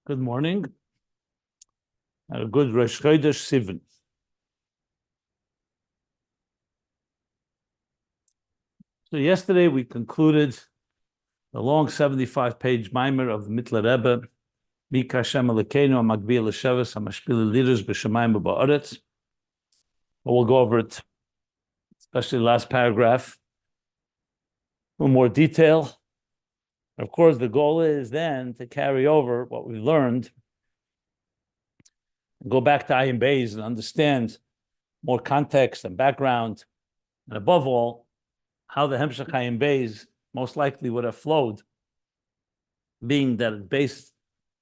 Good morning, and a good Rosh Chodesh Sivan. So yesterday we concluded the long 75-page mimer of the Mittler Rebbe, Mika Hashem Elokeinu Hamagbihi and Hamashpili leaders b'Shamayim u'ba'aretz. But we'll go over it, especially the last paragraph, in more detail. Of course, the goal is then to carry over what we learned, go back to Ayin Beis and understand more context and background, and above all, how the Hemshech Ayin Beis most likely would have flowed, being that it's based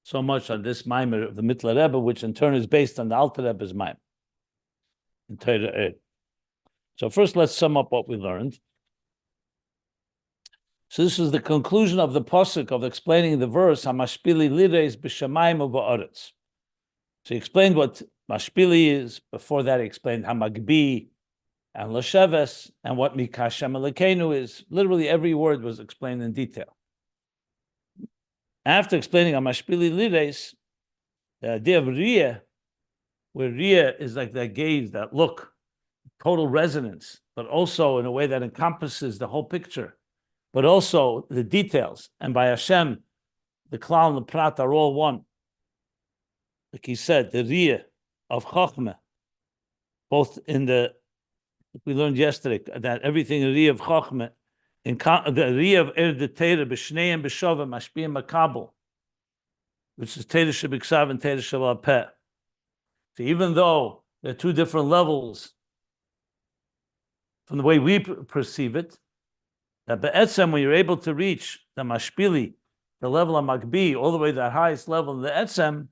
so much on this mimer of the Mittler Rebbe, which in turn is based on the Alter Rebbe's mimer in Torah. So first, let's sum up what we learned. So this is the conclusion of the pasuk of explaining the verse Hamashpili lireis b'shamayim u'ba'aretz. So he explained what Mashpili is. Before that, he explained Hamagbihi and Lasheves, and what Mika Hashem Elokeinu is. Literally every word was explained in detail. After explaining Hamashpili lireis, the idea of Riyah, where Riyah is like that gaze, that look, total resonance, but also in a way that encompasses the whole picture, but also the details. And by Hashem, the Klal and the Prat are all one. Like he said, the Riyah of Chochmah, both in the, we learned yesterday, that everything in Riyah of Chochmah, in the Riyah of the Torah, B'shnei and B'shova, Mashpi and Makabel, which is Torah Shebiksav and Torah Shebal Peh. So even though there are two different levels from the way we perceive it, that be'etzem, when you're able to reach the Mashpili, the level of Hamagbihi, all the way to the highest level of the etzem,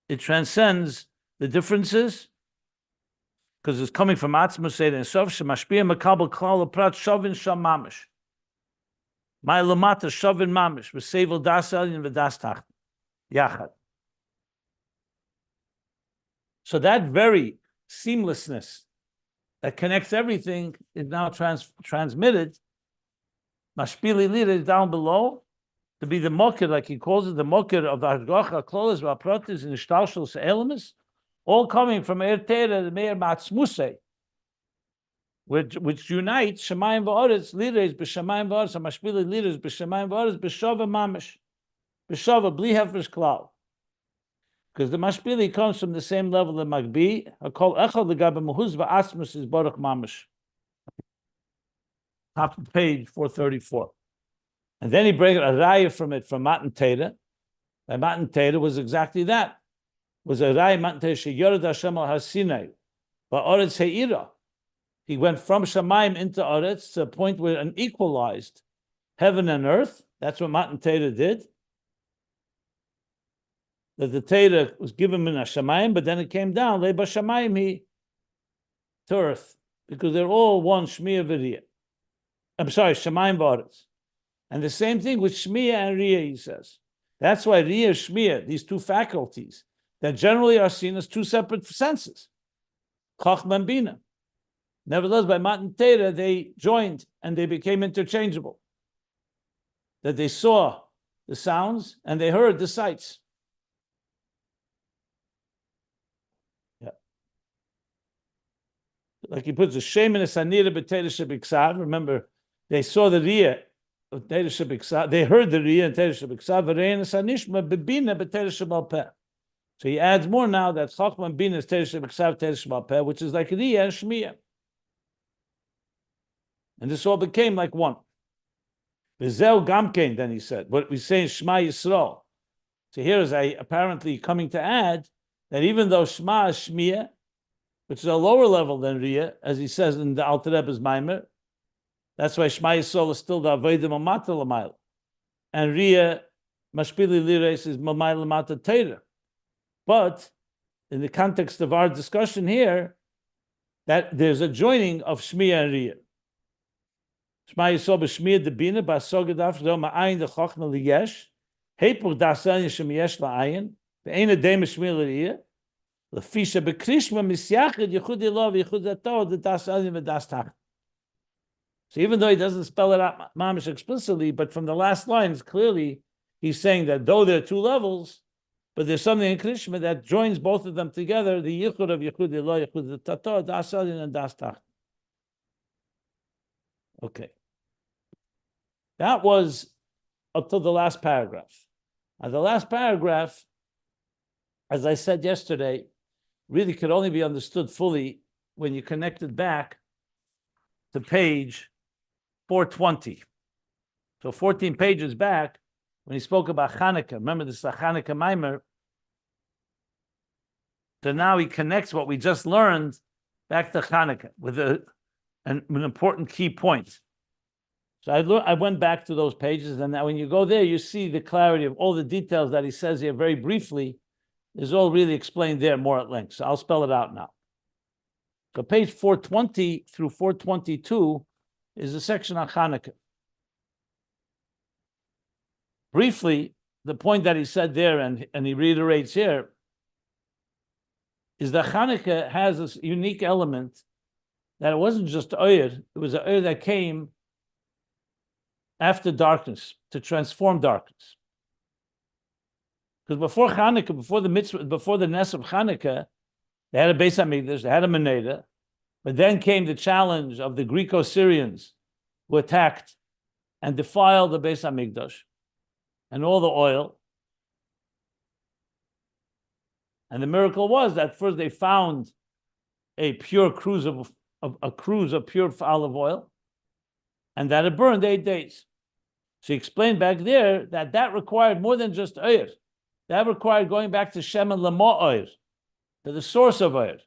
it transcends the differences, because it's coming from Atzmus Seder and Sof Shemashpia Makabel Klal Prat Shavin Sham Mamish. My Lamata Shavin Mamish V'Sevel Das Elyon V'Das Tacht Yachad. So that very seamlessness that connects everything is now transmitted. Mashpili leader is down below to be the mokir, like he calls it, the mokir of the Hashgacha, Klolos, V'Aprotis, and Ishtalshus Elemis, all coming from Tera, the Meir Matzmusei, which unites Shemayim V'Oretz leaders, B'Shamayim V'Oretz, Mashpili leaders, B'Shamayim V'Oretz, B'Shova Mamish, B'Shova Bli Hefresh Klal. Because the Mashpili comes from the same level of Magbi. Hakol Echad L'Gabe Mahuz V'Asmus is Baruch Mamish. Top of page 434. And then he brings a raya from it from Matan Torah. And Matan Torah was exactly that. Was a raya Matan Torah Sheyorad Hashem al Hasinai Ba'oretz He'ira. He went from Shamayim into Oretz to a point where an equalized heaven and earth. That's what Matan Torah did. That the Torah was given in Hashemayim, but then it came down Leba Shamayim to earth, because they're all one Shmiya V'Riyah. I'm sorry, Shamayim V'Oretz. And the same thing with Shmiya and Riyah, he says. That's why Riyah and Shmiya, these two faculties, that generally are seen as two separate senses, Chochmah and Bina. Nevertheless, by Matan Torah, they joined and they became interchangeable. That they saw the sounds and they heard the sights. Like he puts a shame in a sanira b'teira shebiksav. Remember, they saw the riyah of teira shebiksav. They heard the riyah in teira shebiksav. V'rein sanishma b'bina b'teira shebal peh. So he adds more now that chochmah and bina is teira shebiksav, teira shebal peh, which is like riyah and shmiyah. And this all became like one. V'zeu gamkein, then he said, what we say in Shema Yisrael. So here is apparently coming to add that even though Shema is shmiyah, which is a lower level than Riyah, as he says in the Alter Rebbe's Maimer. That's why Shema Yisrael is still the Avodah Mamata L'mayla. And Riyah, Mashpili Lireis, is Mamayla Mata Torah. But in the context of our discussion here, that there's a joining of Shmiya and Riyah. Shema Yisrael b'Shmiya Debina, b'Asogad Afro Ma'ayin the Chochmah Liyesh, Heipur Dasan Yishem Yesh La'ayin, Ve'ein Adem Shmiya L'Riyah, Lefisha bekrishma misyachid yichud ilov yichud ato the das alim v'das tacht. So even though he doesn't spell it out mamish explicitly, but from the last lines, clearly he's saying that though there are two levels, but there's something in Krishna that joins both of them together, the yichud of yichud Eloh, yichud tato, das alin and das tach. Okay. That was up to the last paragraph. And the last paragraph, as I said yesterday, really could only be understood fully when you connect it back to page 420. So 14 pages back, when he spoke about Chanukah, remember this is a Chanukah mimer. So now he connects what we just learned back to Chanukah with an important key point. So I went back to those pages, and now when you go there, you see the clarity of all the details that he says here very briefly is all really explained there more at length. So I'll spell it out now. So page 420 through 422 is a section on Chanukah. Briefly, the point that he said there, and he reiterates here, is that Chanukah has this unique element that it wasn't just Ayin, it was an Ayin that came after darkness, to transform darkness. Because before Chanukah, before the mitzvah, before the Ness of Chanukah, they had a Beis Hamikdash, they had a Meneda, but then came the challenge of the Greco-Syrians who attacked and defiled the Beis Hamikdash and all the oil. And the miracle was that first they found a pure cruise of pure olive oil, and that it burned 8 days. So he explained back there that required more than just Oyer. That required going back to Shemen Lama to the source of Oyer.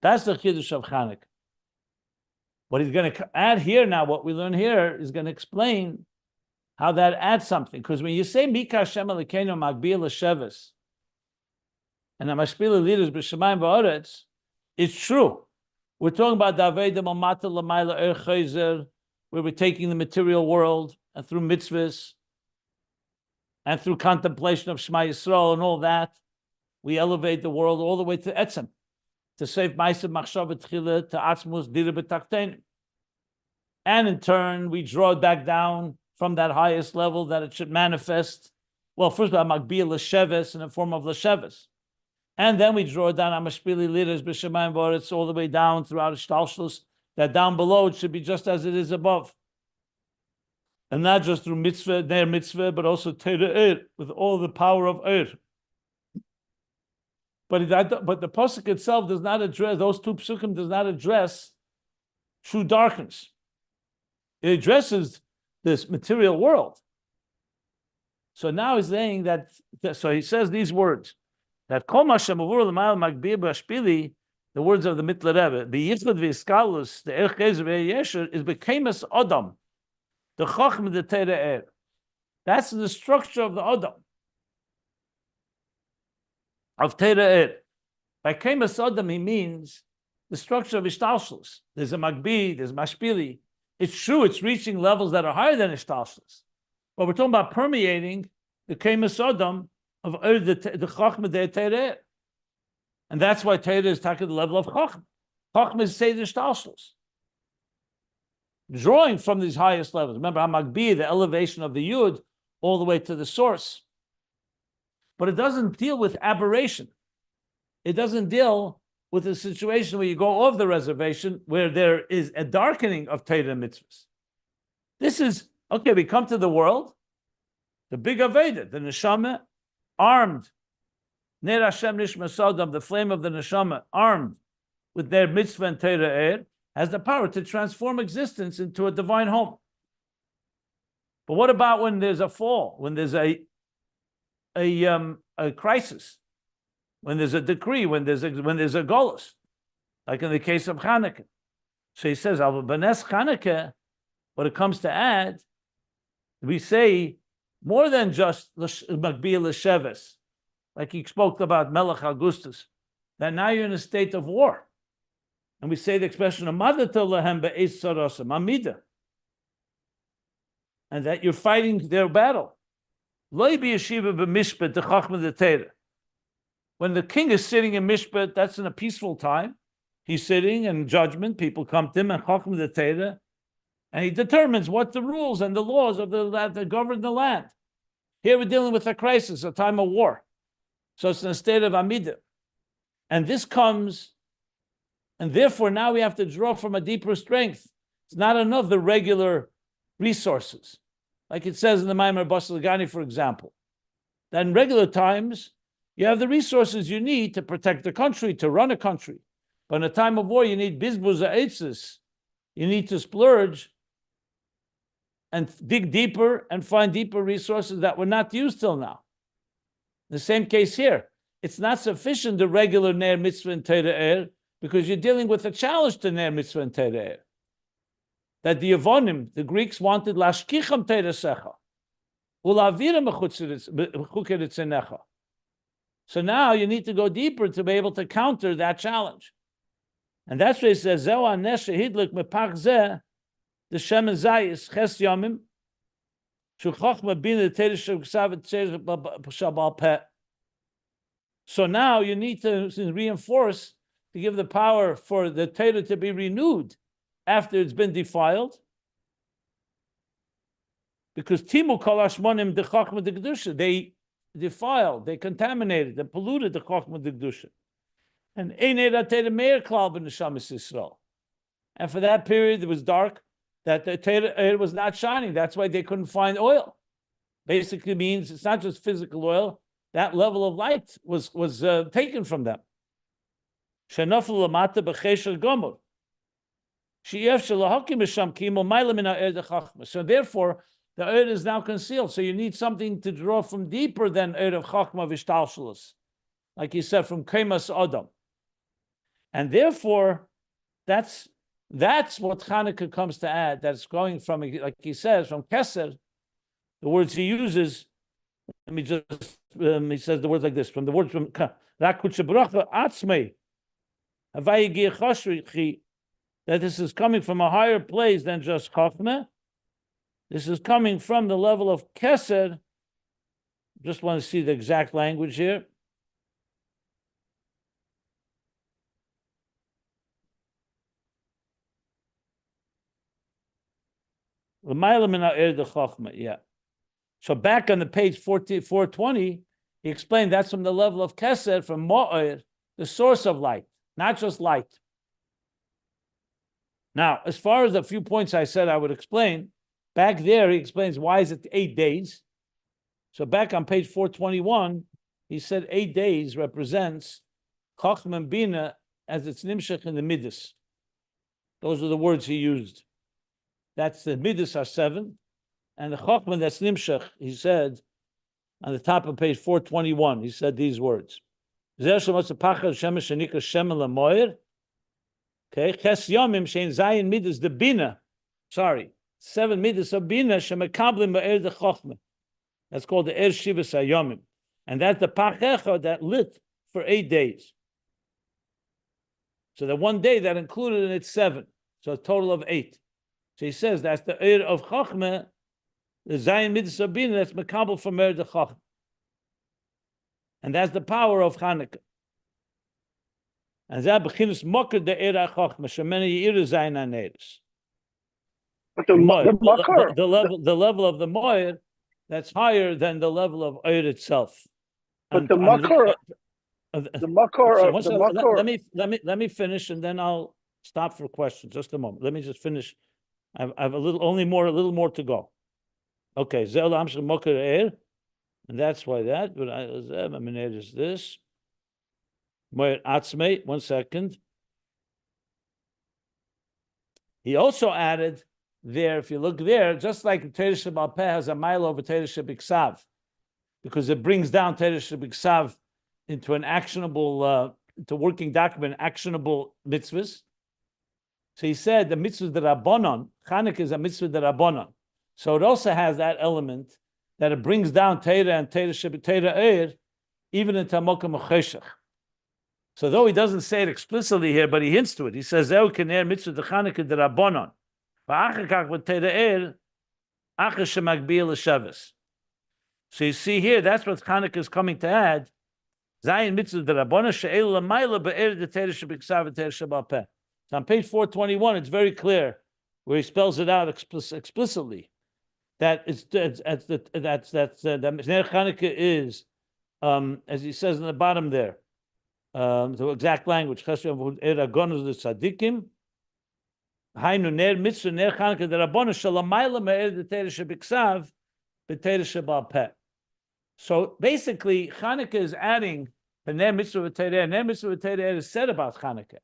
That's the Chiddush of Chanukah. What he's going to add here now, what we learn here, is going to explain how that adds something. Because when you say Mika Hashem Elokeinu Hamagbihi L'Sheves and Hamashpili leaders b'Shamayim v'Oretz, it's true. We're talking about Davei de Mamata L'Mayla Er Chayzer, where we're taking the material world and through mitzvahs and through contemplation of Shema Yisrael and all that, we elevate the world all the way to Etzem, to save Ma'aser Machshava Tchila, to Atzmus Dira B'Takteinu. And in turn, we draw it back down from that highest level that it should manifest. Well, first of all, Hamagbihi L'Sheves in the form of L'Sheves. And then we draw down Hamashpili leaders, B'Shamayim v'Oretz, all the way down throughout Shtalshlus, that down below it should be just as it is above. And not just through mitzvah, Ner mitzvah, but also Torah, with all the power of But the pasuk itself does not address, those two psukim does not address true darkness. It addresses this material world. So now he's saying so he says these words, that Kol Ma Shemavur L'Mayla Hamagbihi Hamashpili, the words of the Mittler Rebbe, the Yichud V'Iskalus, the Erch Gezer V'Yesher, is Bekemas Adam, the Chacham the Torah Er. That's the structure of the Adam, of Torah Er. By Kemas Adam, he means the structure of Ishtalshlus. There's a Magbi, there's Mashpili. It's true, it's reaching levels that are higher than Ishtalshlus. But we're talking about permeating the Kemas Adam of the Chachma de Torah. And that's why Torah is talking the level of Chachma. Chachma is Seder Shtalshlus. Drawing from these highest levels. Remember, Hamagbihi, the elevation of the Yud, all the way to the source. But it doesn't deal with aberration. It doesn't deal with a situation where you go off the reservation, where there is a darkening of Torah mitzvahs. This is, okay, we come to the world, the big Aveda, the Neshama, armed, Ner Hashem Nishma Sodom, the flame of the Neshama, armed with their mitzvah and Torah Er, has the power to transform existence into a divine home. But what about when there's a fall, when there's a crisis, when there's a decree, when there's a golus, like in the case of Chanukah? So he says, Al B'nes Chanukah, what it comes to add, we say more than just Magbihi L'Sheves, like he spoke about Melech Augustus, that now you're in a state of war. And we say the expression of Madata Lahem Be'ez Sarasa, Mamida, and that you're fighting their battle. Loi b'yeshiva b'mishpat the Chachma the Torah. When the king is sitting in Mishpat, that's in a peaceful time. He's sitting in judgment. People come to him, and Chachma the Torah And he determines what the rules and the laws of that govern the land. Here we're dealing with a crisis, a time of war. So it's in a state of Amidah. And this comes, and therefore now we have to draw from a deeper strength. It's not enough the regular resources. Like it says in the Maimer Basel Lagani, for example, that in regular times, you have the resources you need to protect the country, to run a country. But in a time of war, you need bizbuz ha'etzis. You need to splurge and dig deeper and find deeper resources that were not used till now. The same case here. It's not sufficient the regular ner mitzvah and Torah because you're dealing with a challenge to ner mitzvah and Torah. That the Yevonim, the Greeks, wanted lashkicham Torah secha, ulaviram b'chukeritzenecha. So now you need to go deeper to be able to counter that challenge. And that's why he says, Zeh hanesha hidlik mepach zeh, the shemen zayis ches yamim, shu chochma bina Torah sheb'ksav shabal peh. So now you need to reinforce, to give the power for the Torah to be renewed after it's been defiled. Because timu kol hashmonim de chochma de kedusha, they defiled, they contaminated, they polluted the chochma de kedusha. And and for that period it was dark, that the Torah was not shining. That's why they couldn't find oil. Basically means it's not just physical oil. That level of light was taken from them. So therefore, the Eir is now concealed. So you need something to draw from deeper than Eir of Chachma Vishtalshalos. Like he said, from Kemas Adam. And therefore, that's what Chanukah comes to add. That's going from, like he says, from Keser. The words he uses, let me just, he says the words like this, from the words from Rakuchabracha Atzmei, that this is coming from a higher place than just Chachmah. This is coming from the level of Keser. Just want to see the exact language here. Yeah. So back on the page 420, he explained that's from the level of Keser, from Maor, the source of light, not just light. Now, as far as a few points I said I would explain, back there he explains why is it 8 days. So back on page 421, he said 8 days represents Chachma and Bina as its nimshach in the Midas. Those are the words he used. That's the Midas are 7. And the Chachma that's nimshach, he said, on the top of page 421, he said these words. Okay, Ches Yomim Shein Zayin Midas the Bina. Sorry, 7 Midas of Bina Shemekablim Ba'er the Chachma. That's called the Er Shivas HaYomim. And that's the Pachecha that lit for 8 days. So the one day that included in it 7. So a total of 8. So he says that's the Er of Chachma, the Zayin Midas of Bina, that's Mekabel from Er the Chachma. And that's the power of Chanukah. And that beginnes mocker the era chachma, shemene yira zayin aneres. But the level of the Maor that's higher than the level of Eir itself. But the makor, let me finish, and then I'll stop for questions. Just a moment. Let me just finish. I have a little more to go. Okay, zel amshel mocker Eir, and that's why that. But I is this. Moed Atzmei, 1 second. He also added there, if you look there, just like Torah Shebal Peh has a mile over Torah Shebiksav, because it brings down Torah Shebiksav into an actionable, into working document, actionable mitzvahs. So he said the mitzvah that Rabbanon, Chanukah is a mitzvah that Rabbanon. So it also has that element that it brings down Torah and Torah Shebiksav Eir, even in Tamokim Cheshach. So though he doesn't say it explicitly here, but he hints to it. He says, "Zeu kener mitzvah de Chanukah de Rabbanon, va'achakach v'tere'er achar shemagbihi l'shavas." So you see here, that's what Chanukah is coming to add. Zayin mitzvah de Rabbanon she'el l'mayla be'er de teresh shebiksav v'teresh shebal peh. So on page 421, it's very clear where he spells it out explicitly. That Ner Chanukah is, as he says in the bottom there, the exact language. Hainu ner mitzvah ner Chanukah derabonu shalamayla me'er detera shebiksav b'tera shebal peh. So basically, Chanukah is adding the ner mitzvah v'terer. Ner mitzvah v'terer is said about Chanukah,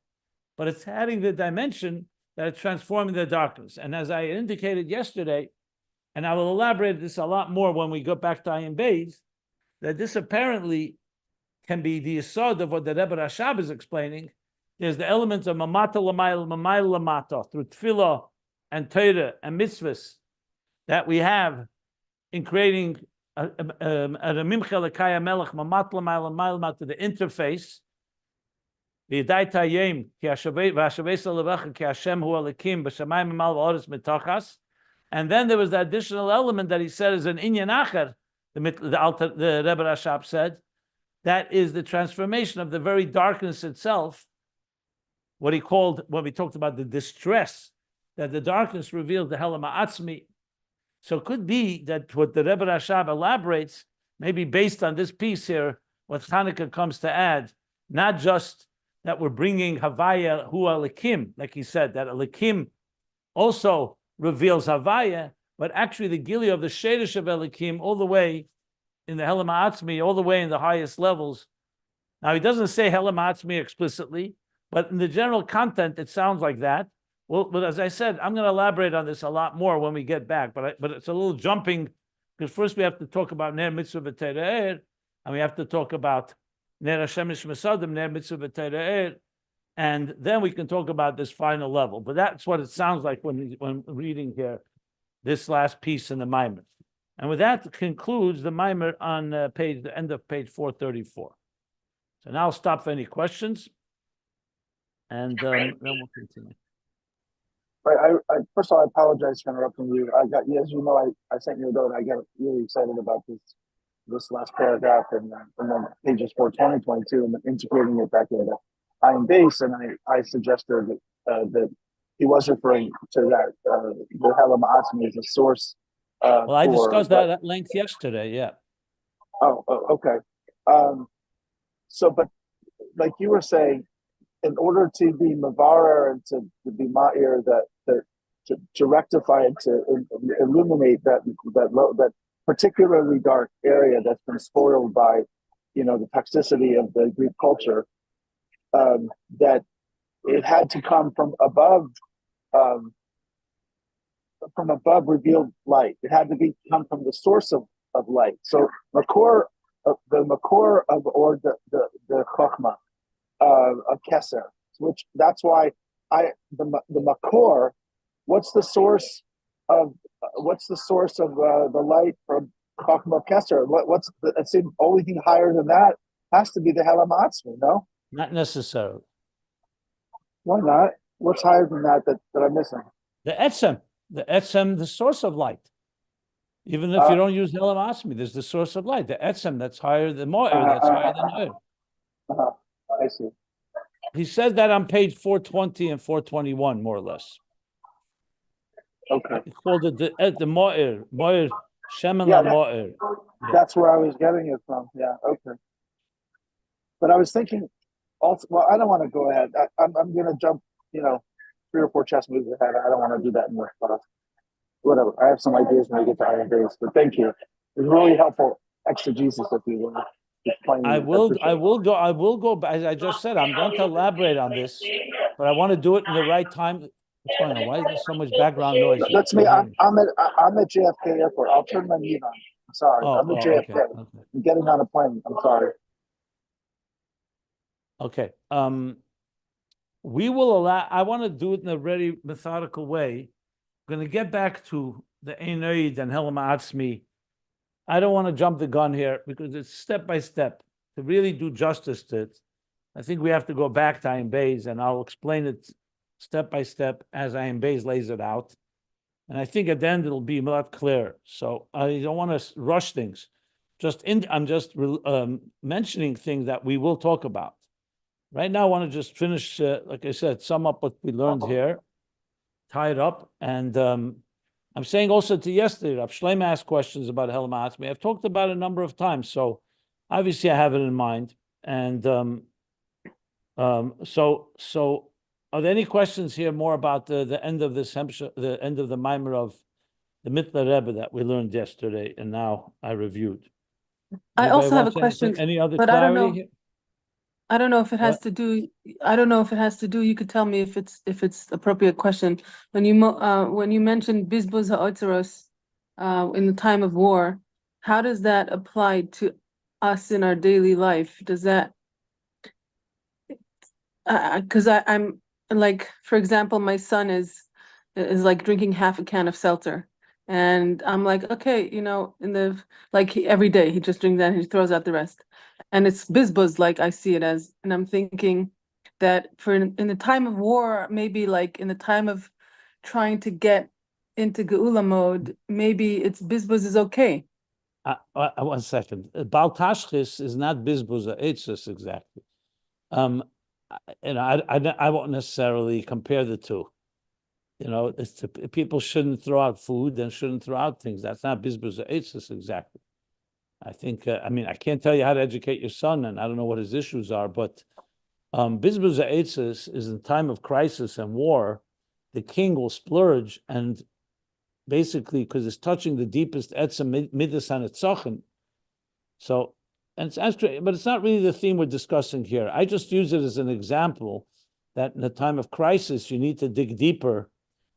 but it's adding the dimension that it's transforming the darkness. And as I indicated yesterday, and I will elaborate this a lot more when we go back to Ayin Beis, that this apparently can be the yesod of what the Rebbe Rashab is explaining. There's the elements of mamata l'mayla, mamayla l'mata, through tefillah and Torah and mitzvos that we have in creating a ramimcha l'kaya melech, mamata l'mayla, mamayla l'mata, the interface. V'yadai tayim, ki hashavesa levacha, ki Hashem hu alikim, b'shamayim imal v'oretz mitachas. And then there was the additional element that he said is an inyan acher, the Rebbe Rashab said, that is the transformation of the very darkness itself, what he called, when we talked about the distress, that the darkness revealed the Helam Ha'atzmi. So it could be that what the Rebbe Rashab elaborates, maybe based on this piece here, what Chanukah comes to add, not just that we're bringing Havaya Hu Alikim, like he said, that Alikim also reveals Havaya, but actually the Gili of the Shadish of Alikim all the way in the Helam Ha'atzmi, all the way in the highest levels. Now, he doesn't say Helam Ha'atzmi explicitly, but in the general content, it sounds like that. Well, but as I said, I'm going to elaborate on this a lot more when we get back, but it's a little jumping, because first we have to talk about Ner Mitzvah V'Tere'er, and we have to talk about Ner Hashem Mishmasadim, Ner Mitzvah V'Tere'er, and then we can talk about this final level. But that's what it sounds like when reading here, this last piece in the Maimer. And with that concludes the Maimer on the end of page 434. So now I'll stop for any questions, and then we'll continue. Right. First of all, I apologize for interrupting you. As you know, I sent you a note. I got really excited about this last paragraph and then pages 420, 22, and then integrating it back into Ayin Beis, and I suggested that he was referring to that the Helam Ha'atzmi as a source. Well, I discussed that at length yesterday. Yeah. Oh, okay. So, but like you were saying, in order to be Mavar and to be Maor, to rectify it, to illuminate that particularly dark area that's been spoiled by, the toxicity of the Greek culture, that it had to come from above revealed light. It had to come from the source of light. So Maor, the Maor of, or the Chokhmah of Keser, which that's why the Maor. What's the source of the light from Chokhmah Keser? It seems only thing higher than that has to be the Helam Ha'atzmi, no? Not necessarily. Why not? What's higher than that I'm missing? The etzem, the source of light. Even if you don't use Helam Ha'atzmi, there's the source of light. The etzem that's higher than Maor, that's higher than Maor. I see. He says that on page 420 and 421, more or less. Okay. He called it the Maor, Shemen Maor. That's where I was getting it from. Yeah. Okay. But I was thinking, also, well, I don't want to go ahead. I'm going to jump, 3 or 4 chess moves ahead. I don't want to do that in this class. Whatever. I have some ideas when I get to Ayin Beis, but thank you. It's really helpful exegesis if you will. I will go. As I just said, I'm going to elaborate on this, but I want to do it in the right time. What's going on? Why is there so much background noise? That's me. I'm at JFK Airport. I'll turn my mute on. I'm sorry. I'm at JFK. Okay. I'm getting on a plane. I'm sorry. Okay. We will allow. I want to do it in a very methodical way. I'm going to get back to the Einoid and Helam Ha'atzmi. I don't want to jump the gun here because it's step by step. To really do justice to it, I think we have to go back to Ayin Beis, and I'll explain it step by step as Ayin Beis lays it out. And I think at the end it'll be a lot clearer. So I don't want to rush things. I'm just mentioning things that we will talk about. Right now, I want to just finish, like I said, sum up what we learned here. tie it up. And I'm saying also to yesterday, Rav Shlomo asked questions about Hel Ma'atzmi. I've talked about it a number of times, so obviously I have it in mind. And so are there any questions here more about the end of this the end of the mimer of the Mittler Rebbe that we learned yesterday, and now I reviewed? I also have a Anything? question, Any other but I don't know. clarity? I don't know if it has What? to do. I don't know if it has to do. You could tell me if it's appropriate question. When you mentioned Bizbuz ha'otzeros in the time of war, how does that apply to us in our daily life? Does that because I'm like, for example, my son is like drinking half a can of seltzer, and I'm like, okay, in the every day he just drinks that and he throws out the rest, and it's bizbuzz like I see it as, and I'm thinking that for in the time of war, maybe like in the time of trying to get into geula mode, maybe it's bizbuzz is okay. 1 second. Bal Tashchis is not bizbuz ha'etzos exactly. I won't necessarily compare the two. People shouldn't throw out food and shouldn't throw out things. That's not bizbuz ha'etzos exactly. I think, I can't tell you how to educate your son, and I don't know what his issues are, but bizbuz ha'etzos is in time of crisis and war, the king will splurge, and basically, because it's touching the deepest etzem midas and etzochen. So, and it's actually, but it's not really the theme we're discussing here. I just use it as an example that in a time of crisis, you need to dig deeper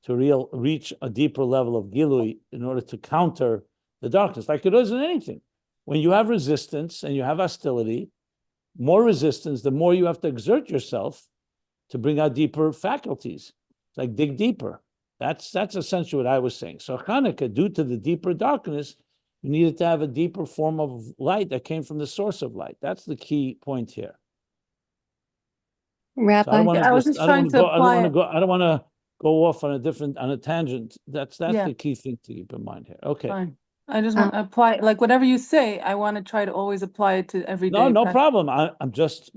to reach a deeper level of gilui in order to counter the darkness, like it is in anything. When you have resistance and you have hostility, more resistance, the more you have to exert yourself to bring out deeper faculties. It's like dig deeper. That's essentially what I was saying. So Chanukah, due to the deeper darkness, you needed to have a deeper form of light that came from the source of light. That's the key point here. Rabbi, so I was just trying to apply it. I don't want to go off on a tangent. That's the key thing to keep in mind here. Okay. Fine. I just want to apply, like whatever you say, I want to try to always apply it to everyday. No problem. I'm just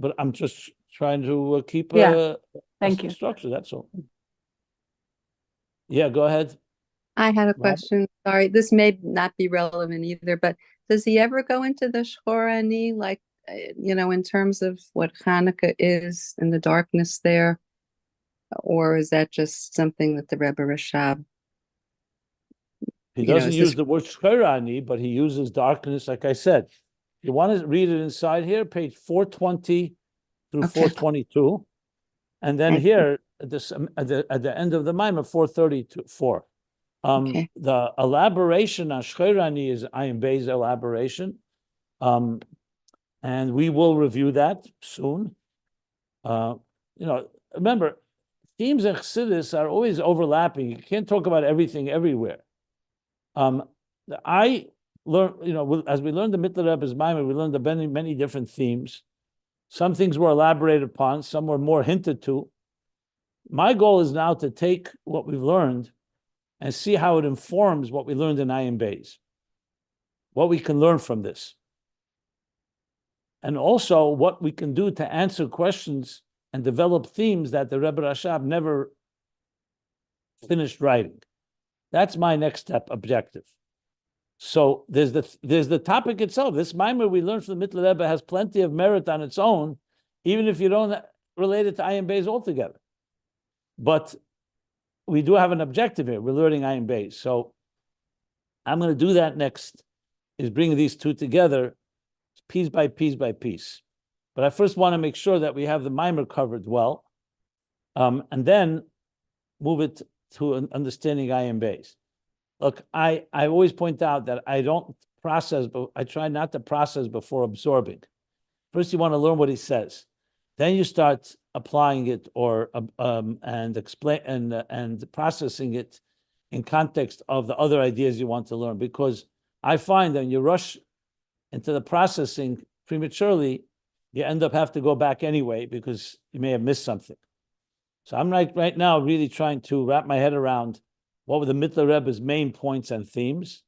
trying to keep Thank you. structure. That's all. Yeah, go ahead. I had a question. Sorry, this may not be relevant either, but does he ever go into the Shchorani, like, in terms of what Chanukah is and the darkness there? Or is that just something that the Rebbe Rashab? He doesn't use the word Shchorani, but he uses darkness, like I said. You want to read it inside here, page 420 through 422. And then here, at the end of the Maimon, 434. The elaboration on Shchorani is Ayin Beis elaboration. And we will review that soon. Remember, themes in Chassidus are always overlapping. You can't talk about everything everywhere. I learned, as we learned the Mittler Rebbe's Maimon, we learned the many different themes. Some things were elaborated upon, some were more hinted to. My goal is now to take what we've learned and see how it informs what we learned in Ayin Beis, what we can learn from this, and also what we can do to answer questions and develop themes that the Rebbe Rashab never finished writing. That's my next step objective. So there's the topic itself. This Maimer we learned from the Mittler Rebbe has plenty of merit on its own, even if you don't relate it to Ayin Beis altogether. But we do have an objective here. We're learning Ayin Beis. So I'm going to do that next, is bring these two together piece by piece by piece. But I first want to make sure that we have the Maimer covered well, and then move it to an understanding Ayin Beis. Look, I always point out that I don't process, but I try not to process before absorbing. First, you want to learn what he says. Then you start applying it and explain and processing it in context of the other ideas you want to learn. Because I find that when you rush into the processing prematurely, you end up have to go back anyway because you may have missed something. So I'm right now really trying to wrap my head around what were the Mittler Rebbe's main points and themes,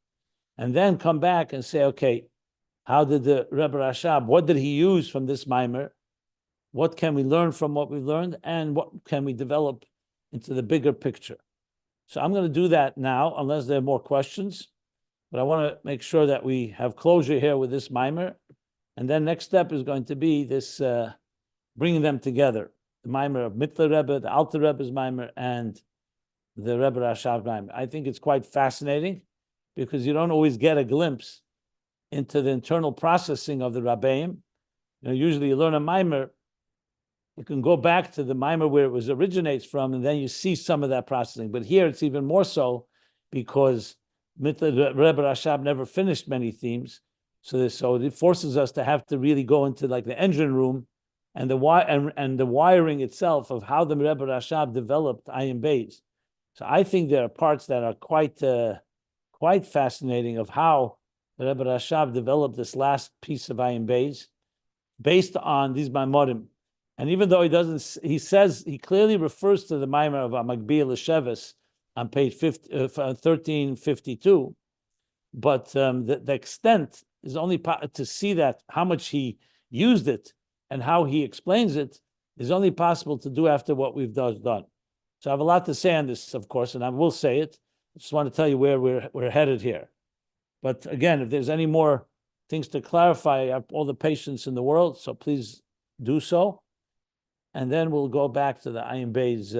and then come back and say, okay, how did the Rebbe Rashab, what did he use from this Maimer? What can we learn from what we learned, and what can we develop into the bigger picture? So I'm going to do that now, unless there are more questions. But I want to make sure that we have closure here with this mimer. And then next step is going to be this bringing them together. The mimer of Mittler Rebbe, the Alter Rebbe's mimer, and the Rebbe Rashab mimer. I think it's quite fascinating because you don't always get a glimpse into the internal processing of the Rabbeim. Usually you learn a mimer, you can go back to the mimer where it originates from, and then you see some of that processing. But here it's even more so because Rebbe Rashab never finished many themes, so it forces us to have to really go into like the engine room and the wiring itself of how the Rebbe Rashab developed Ayin Beis. So I think there are parts that are quite fascinating of how the Rebbe Rashab developed this last piece of Ayin Beis based on these Maimorim. And even though he clearly refers to the Maimer of Hamagbihi and Hamashpili on page 1352, but the extent is only to see that how much he used it and how he explains it is only possible to do after what we've done. So I have a lot to say on this, of course, and I will say it. I just want to tell you where we're headed here. But again, if there's any more things to clarify, I have all the patience in the world, so please do so. And then we'll go back to the Ayin Beis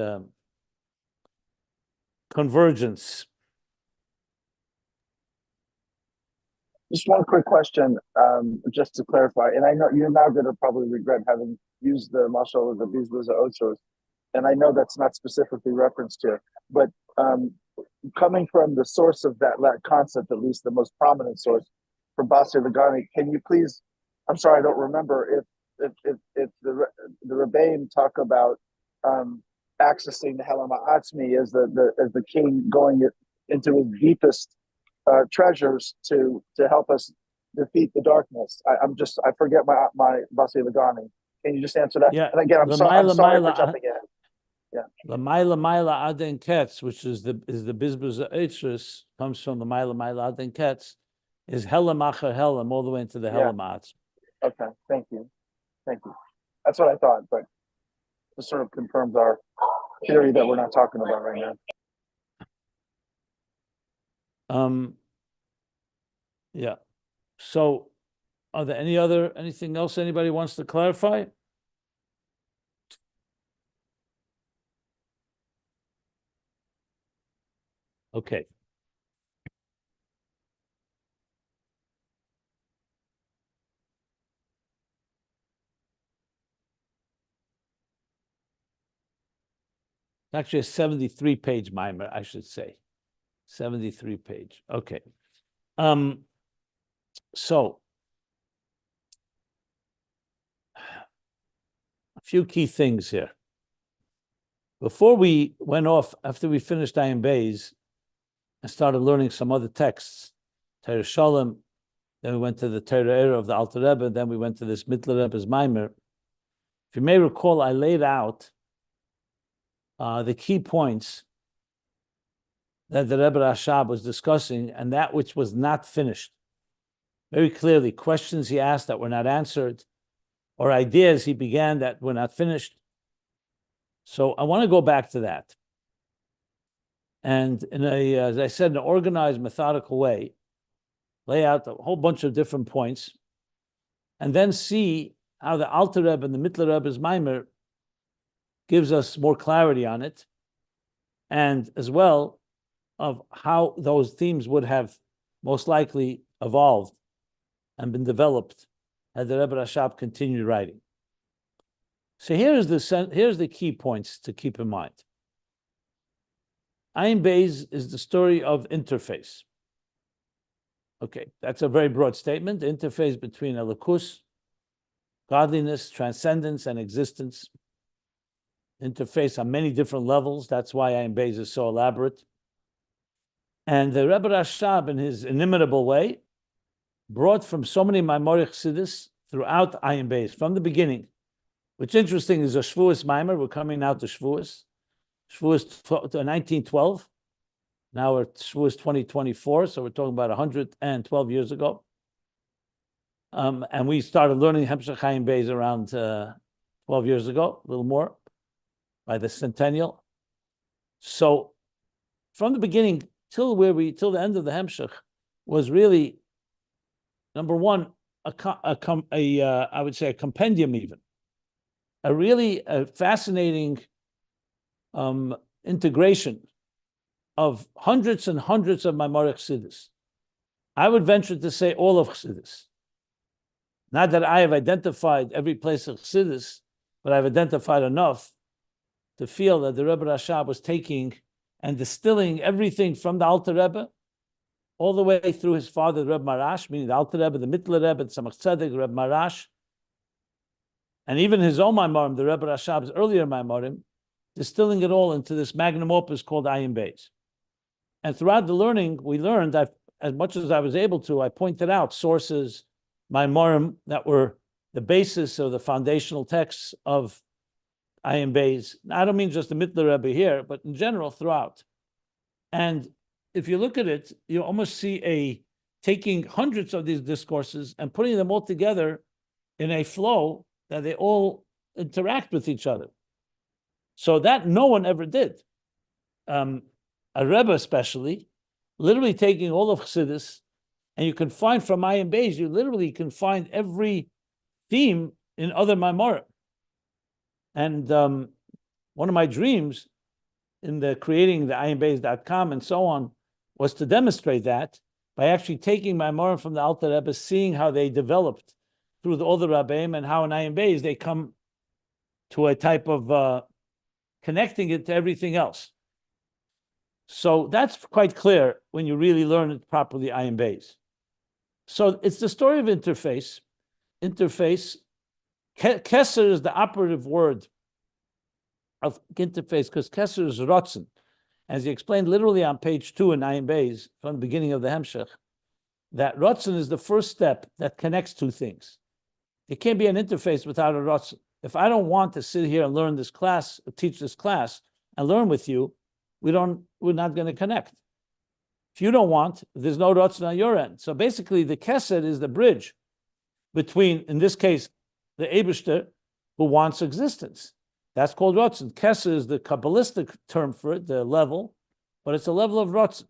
convergence. Just one quick question, just to clarify. And I know you're now going to probably regret having used the mashal of the Mitzvos Otros, and I know that's not specifically referenced here, but coming from the source of that concept, at least the most prominent source, from Basir Lagani, can you please? I'm sorry, I don't remember if the Rebbeim talk about accessing the Helam Ha'atzmi as the king going into his deepest treasures to help us defeat the darkness. I forget my Basir Lagani. Can you just answer that? Yeah. And again, I'm sorry for jumping ahead. Yeah. The Maila Maila Aden Ketz, which is the Bizbuz Eitris, comes from the Maila Maila Aden Ketz, is Helam Acher Helam, all the way into the Helam Ha'atzmi. Okay, thank you. That's what I thought, but this sort of confirms our theory that we're not talking about right now. Yeah. So, are there anything else anybody wants to clarify? Okay. Actually, a 73-page mimer, I should say. 73-page. Okay. So, a few key things here. Before we went off, after we finished Ayin Beis, and started learning some other texts, Torah Shalom, then we went to the Torah era of the Alter Rebbe, then we went to this Mittler Rebbe's mimer. If you may recall, I laid out the key points that the Rebbe Rashab was discussing and that which was not finished. Very clearly, questions he asked that were not answered, or ideas he began that were not finished. So I want to go back to that. And as I said, in an organized, methodical way, lay out a whole bunch of different points, and then see how the Alter Rebbe and the Mittler Rebbe's mimer gives us more clarity on it, and as well of how those themes would have most likely evolved and been developed had the Rebbe Rashab continued writing. So here's the key points to keep in mind. Ayin Beis is the story of interface. Okay, that's a very broad statement. The interface between Elokus, godliness, transcendence, and existence. Interface on many different levels. That's why Ayin Beis is so elaborate. And the Rebbe Rashab, in his inimitable way, brought from so many Maimorich Chassidus throughout Ayin Beis, from the beginning. Which interesting is a Shavuos Maimer. We're coming now to Shavuos. Shavuos 1912. Now we're Shavuos 2024, so we're talking about 112 years ago. And we started learning Hemshech Ayin Beis around 12 years ago, a little more, by the centennial. So from the beginning till the end of the Hemshech was really, number one, I would say a compendium, even a really fascinating integration of hundreds and hundreds of Maimonic Chassidus. I would venture to say all of Chassidus. Not that I have identified every place of Chassidus, but I've identified enough to feel that the Rebbe Rashab was taking and distilling everything from the Alter Rebbe all the way through his father, the Rebbe Marash, meaning the Alter Rebbe, the Mittler Rebbe, the Tzemach Tzedek, the Rebbe Marash, and even his own Maimorim, the Rebbe Rashab's earlier Maimorim, distilling it all into this magnum opus called Ayin Beis. And throughout the learning, we learned, as much as I was able to, I pointed out sources, Maimorim, that were the basis of the foundational texts of Ayin Beis. I don't mean just the Mittler Rebbe here, but in general throughout. And if you look at it, you almost see taking hundreds of these discourses and putting them all together in a flow that they all interact with each other. So that no one ever did. A Rebbe especially, literally taking all of Chassidus, and you can find from Ayin Beis, you literally can find every theme in other Maimorim. And one of my dreams in the creating the AyinBeis.com and so on was to demonstrate that by actually taking Maimorim from the Alter Rebbe, seeing how they developed through all the Rabbeim, and how in Ayin Beis they come to a type of connecting it to everything else. So that's quite clear when you really learn it properly, Ayin Beis. So it's the story of interface. Interface. Keser is the operative word of interface, because Keser is Rotzen. As he explained literally on page 2 in Ayin Beis, from the beginning of the Hemshech, that Rotzen is the first step that connects two things. There can't be an interface without a Rotzen. If I don't want to sit here and learn this class, teach this class, and learn with you, we're not going to connect. If you don't want, there's no Rotzen on your end. So basically, the Kesed is the bridge between, in this case, the Eibishter, who wants existence. That's called Rotzen. Kesed is the Kabbalistic term for it, the level, but it's a level of Rotzen.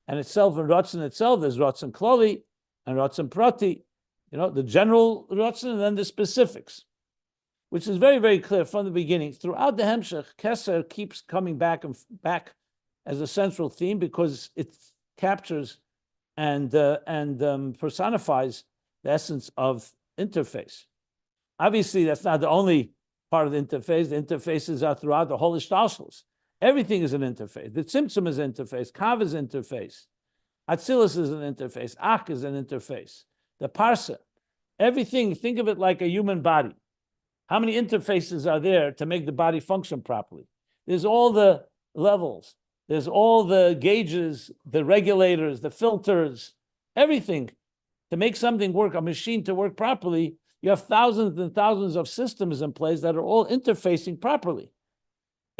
And itself, in Rotzen itself, there's Rotzen Kloli and Rotzen Prati, the general Rotzen, and then the specifics, which is very, very clear from the beginning. Throughout the Hemshech, Keser keeps coming back and back as a central theme, because it captures and personifies the essence of interface. Obviously, that's not the only part of the interface. The interfaces are throughout the whole Ishtalshalos. Everything is an interface. The Tzimtzum is an interface. Kav is an interface. Atzilus is an interface. Ach is an interface. The Parsa. Everything, think of it like a human body. How many interfaces are there to make the body function properly? There's all the levels. There's all the gauges, the regulators, the filters, everything. To make something work, a machine to work properly, you have thousands and thousands of systems in place that are all interfacing properly.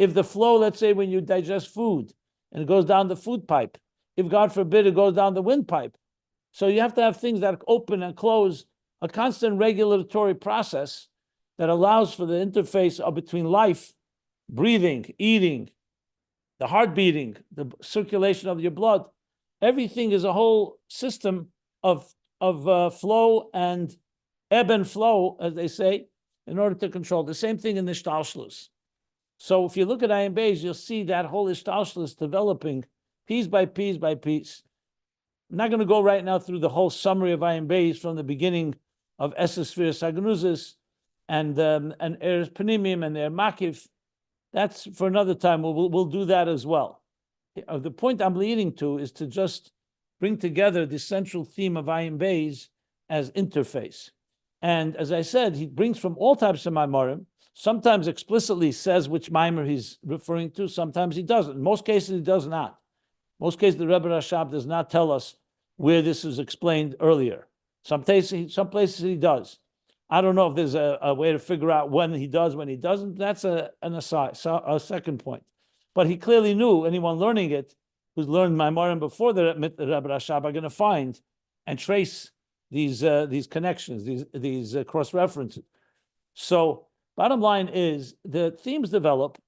If the flow, let's say when you digest food and it goes down the food pipe, if God forbid it goes down the windpipe. So you have to have things that open and close, a constant regulatory process that allows for the interface between life, breathing, eating, the heart beating, the circulation of your blood. Everything is a whole system of flow and ebb and flow, as they say, in order to control. The same thing in the Ishtalshalos. So if you look at Ayin Beis, you'll see that whole Ishtalshalos developing piece by piece by piece. I'm not going to go right now through the whole summary of Ayin Beis from the beginning of Esses Spheres Sagnuzis and Eretz Panimim and their Makif. That's for another time. We'll do that as well. The point I'm leading to is to just bring together the central theme of Ayin Beis as interface. And as I said, he brings from all types of Maimorim, sometimes explicitly says which Maimor he's referring to, sometimes he doesn't. In most cases, he does not. Most cases, the Rebbe Rashab does not tell us where this is explained earlier. Some places he does. I don't know if there's a way to figure out when he does, when he doesn't. That's an aside, a second point. But he clearly knew, anyone learning it, who's learned Maimorim before the Rebbe Rashab, are going to find and trace these connections, these cross references. So bottom line is the themes develop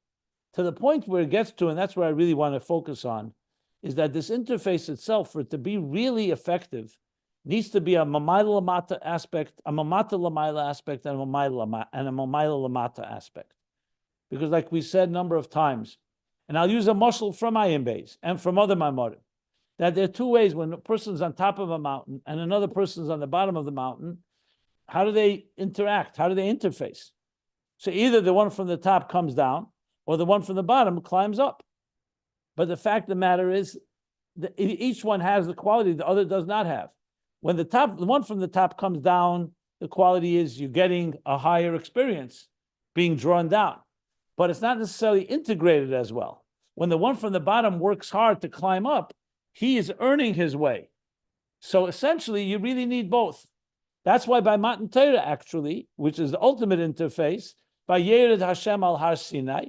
to the point where it gets to, and that's where I really want to focus on, is that this interface itself, for it to be really effective, needs to be a mamayla lamata aspect, a mamata lamayla aspect, and a mamayla lamata aspect. Because like we said a number of times, and I'll use a muscle from Ayin Beis and from other Maimorim, that there are two ways when a person's on top of a mountain and another person's on the bottom of the mountain. How do they interact? How do they interface? So either the one from the top comes down or the one from the bottom climbs up. But the fact of the matter is that each one has the quality the other does not have. When the one from the top comes down, the quality is you're getting a higher experience being drawn down. But it's not necessarily integrated as well. When the one from the bottom works hard to climb up, he is earning his way. So essentially, you really need both. That's why by Matan Torah, actually, which is the ultimate interface, by Yered Hashem al Har Sinai,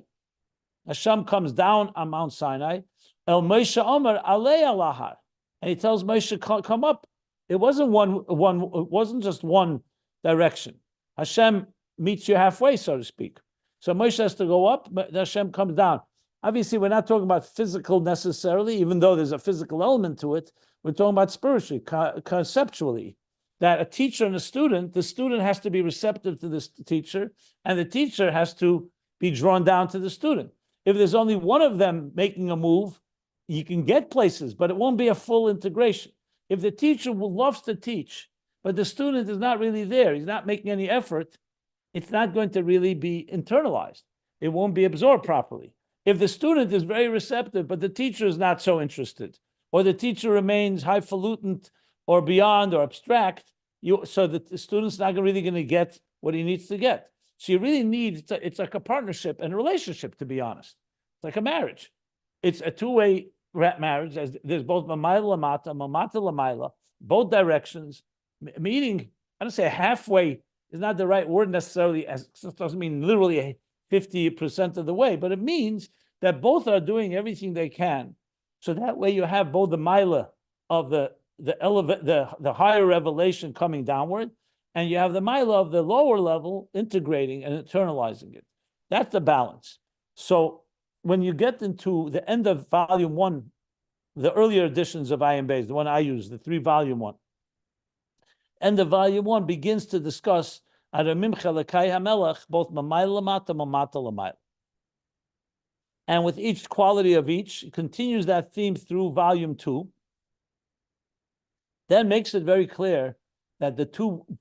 Hashem comes down on Mount Sinai, El Moshe Omer Alei Alahar, and he tells Moshe, come up. It wasn't it wasn't just one direction. Hashem meets you halfway, so to speak. So Moshe has to go up, but Hashem comes down. Obviously, we're not talking about physical necessarily, even though there's a physical element to it. We're talking about spiritually, conceptually, that a teacher and a student, the student has to be receptive to this teacher, and the teacher has to be drawn down to the student. If there's only one of them making a move, you can get places, but it won't be a full integration. If the teacher loves to teach, but the student is not really there, he's not making any effort, it's not going to really be internalized. It won't be absorbed properly. If the student is very receptive, but the teacher is not so interested, or the teacher remains highfalutin or beyond or abstract, so that the student's not really going to get what he needs to get. So you really need, it's like a partnership and a relationship, to be honest. It's like a marriage. It's a two-way marriage. There's both mamayla lamayla, both directions. Meaning, I don't say halfway is not the right word necessarily, as it doesn't mean literally 50% of the way, but it means that both are doing everything they can. So that way you have both the maila of the higher revelation coming downward, and you have the maila of the lower level integrating and internalizing it. That's the balance. So when you get into the end of volume 1, the earlier editions of Ayin Beis, the one I use, the 3-volume one, end of volume 1 begins to discuss Aramim Chalakai HaMelech, both Mamayla Lamata, Mamata Lamayla. And with each quality of each, it continues that theme through volume 2. Then makes it very clear that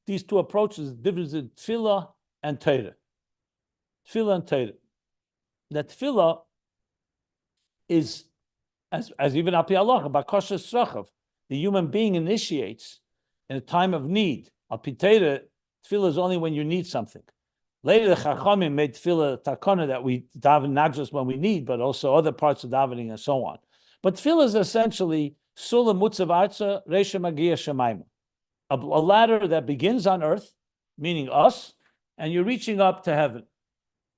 these two approaches differ in Tefillah and Torah. Tefillah and Torah. That Tefillah is, as even Api Allah, Bakosha Srachav, the human being initiates in a time of need. Api Torah, Tefillah is only when you need something. Later, the Chachamim made Tefillah takana that we daven not just when we need, but also other parts of davening and so on. But Tefillah is essentially Sulam Mutzav Arza Reisha Magia Shemaim, a ladder that begins on earth, meaning us, and you're reaching up to heaven.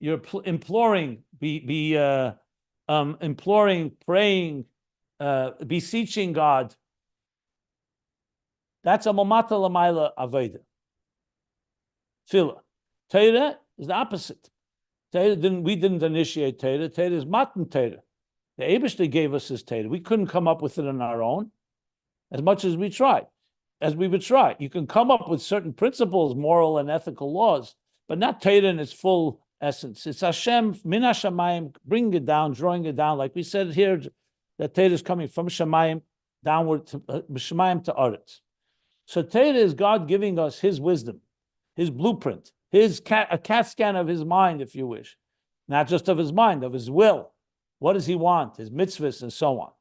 You're imploring, imploring, praying, beseeching God. That's a Mamata Lamayla Aveda. Tefillah. Torah is the opposite. We didn't initiate Torah. Torah is Matan Torah. The Eibishter gave us his Torah. We couldn't come up with it on our own, as much as we tried. As we would try. You can come up with certain principles, moral and ethical laws, but not Torah in its full essence. It's Hashem, Min HaShamayim, bringing it down, drawing it down. Like we said here, that Torah is coming from Shamayim downward to Shamayim to Aretz. So Torah is God giving us his wisdom, his blueprint, a CAT scan of his mind, if you wish. Not just of his mind, of his will. What does he want? His mitzvahs and so on.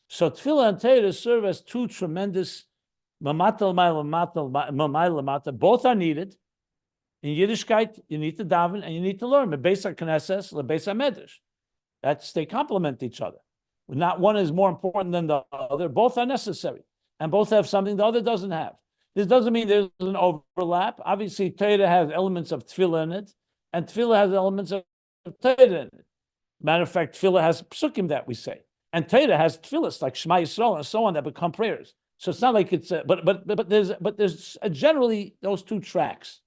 So Tefillah and Torah serve as two tremendous mamata, both are needed. In Yiddishkeit, you need to daven and you need to learn. Beis HaKnesses, Beis HaMedrash. They complement each other. Not one is more important than the other. Both are necessary. And both have something the other doesn't have. This doesn't mean there's an overlap. Obviously, Torah has elements of Tefillah in it, and Tefillah has elements of Torah in it. Matter of fact, Tefillah has psukim that we say, and Torah has Tefillahs like Shema Yisrael and so on that become prayers. So it's not like it's but there's generally those two tracks.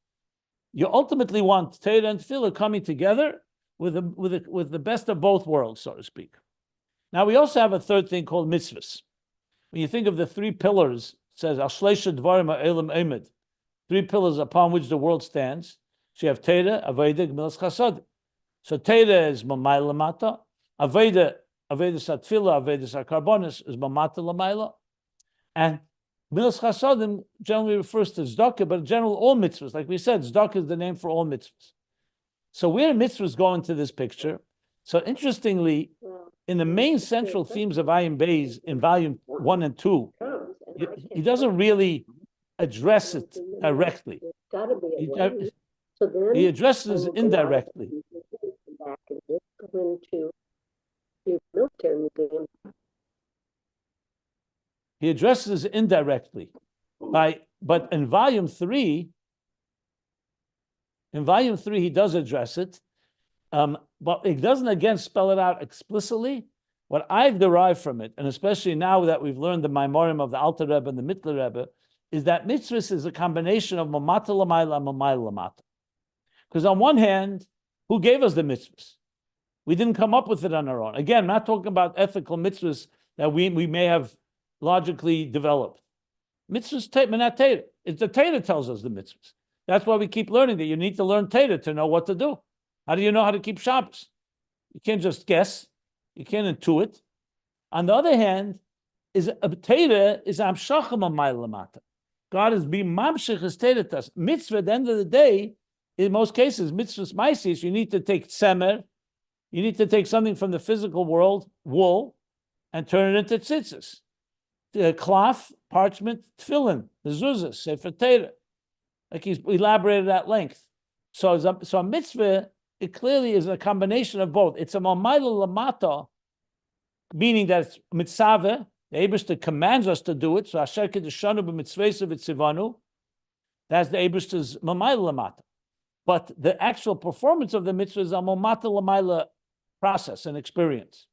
You ultimately want Torah and Tefillah coming together with the best of both worlds, so to speak. Now, we also have a third thing called mitzvahs. When you think of the three pillars, it says, Ashleisha Dvarim Ha'elam Emed, three pillars upon which the world stands. So you have Torah, Avodah, Gemilas Chasad. So Torah is Mamayla Lamata, Avodah Satfila, Avodah Sakarbonis is Mamata Lamayla, and Gemilas Chasadim generally refers to Tzedakah, but in general, all mitzvahs. Like we said, Tzedakah is the name for all mitzvahs. So where mitzvahs go into this picture? So interestingly, in the main central themes of Ayin Beis in volume 1 and 2, he doesn't really address it directly. He addresses it indirectly. He addresses it indirectly. But in volume 3, he does address it. But it doesn't again spell it out explicitly. What I've derived from it, and especially now that we've learned the Maimorim of the Alter Rebbe and the Mittler Rebbe, is that mitzvahs is a combination of mamata lamayla and mamayla lamata. Because on one hand, who gave us the mitzvahs? We didn't come up with it on our own. Again, I'm not talking about ethical mitzvahs that we may have logically developed. Mitzvahs, not Torah. It's the Torah tells us the mitzvahs. That's why we keep learning that you need to learn Torah to know what to do. How do you know how to keep Shabbos? You can't just guess. You can't intuit. On the other hand, Torah is amshachim amayla lamata. God is being mamshich his Torah to us. Mitzvah, at the end of the day, in most cases, mitzvahs maisis, you need to take tzemer, you need to take something from the physical world, wool, and turn it into tzitzis. Cloth, parchment, tefillin, mezuzah, sefer Torah. Like he's elaborated at length. So a mitzvah, it clearly is a combination of both. It's a mamayla lamata, meaning that it's mitzvah. The Eibishter commands us to do it. So asher kedeshanu b'mitzvesa v'tzivanu. That's the Eibishter's mamayla lamata. But the actual performance of the mitzvah is a mamata lamayla process and experience.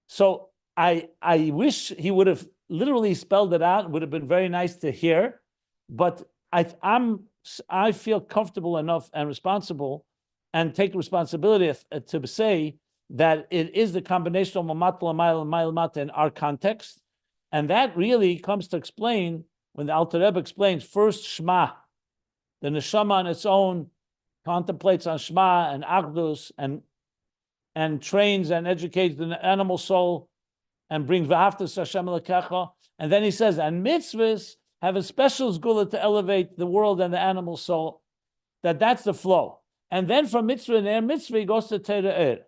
So I wish he would have literally spelled it out. It would have been very nice to hear. But I feel comfortable enough and responsible and take responsibility to say that it is the combination of mamata lamayla and mayla in our context. And that really comes to explain, when the Alter Rebbe explains, first Shema, the neshama on its own contemplates on Shema and Achdus and trains and educates the animal soul and brings V'aftas Hashem Elokecha. And then he says, and mitzvahs have a special zgula to elevate the world and the animal soul, that's the flow. And then from mitzvah and Ner mitzvah, he goes to Torah.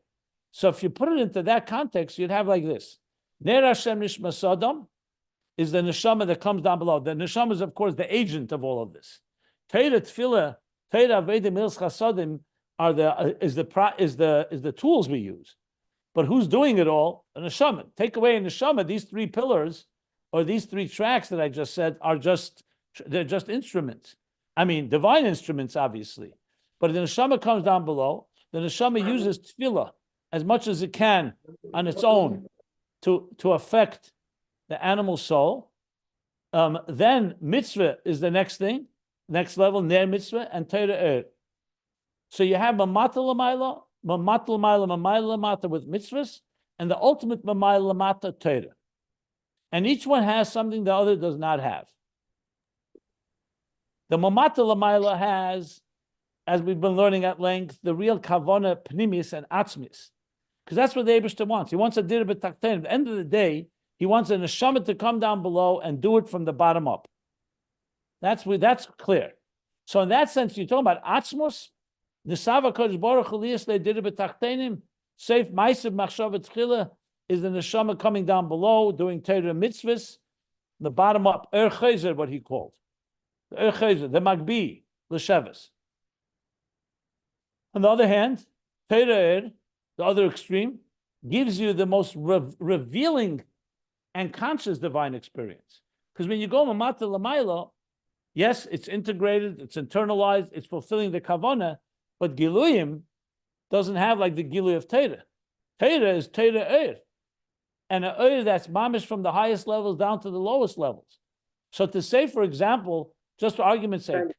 So if you put it into that context, you'd have like this. Ner Hashem Nishma Sodom is the neshama that comes down below. The neshama is, of course, the agent of all of this. Torah, Tefillah, Torah, Aveda, Milas Chasadim is the tools we use. But who's doing it all? A neshama. Take away a neshama, these three pillars, or these three tracks that I just said they're just instruments. I mean, divine instruments, obviously. But the neshama comes down below. The neshama uses tefillah as much as it can on its own to affect the animal soul. Then mitzvah is the next thing, next level, ner mitzvah, and Torah. So you have mamata lamayla, mamayla with mitzvahs, and the ultimate mamayla lamata Torah. And each one has something the other does not have. The mamata lamayla has, as we've been learning at length, the real kavana pnimis and atzmis. Because that's what the Eibishter wants. He wants a dir b'taktein. At the end of the day, he wants a neshama to come down below and do it from the bottom up. That's clear. So in that sense, you're talking about atzmos, nisava kodesh baruch hu liyas le'dir b'takteinim, seif ma'asav machshava tchila, is the neshama coming down below, doing Torah mitzvahs, the bottom up, chezer, what he called. The chezer, the Hamagbihi, l'sheves. On the other hand, Torah, the other extreme, gives you the most revealing and conscious divine experience. Because when you go mamata lamayla, yes, it's integrated, it's internalized, it's fulfilling the kavana, but giluyim doesn't have like the giluy of Torah. Torah is Torah. And an that's mamish from the highest levels down to the lowest levels. So to say, for example, just for argument's sake,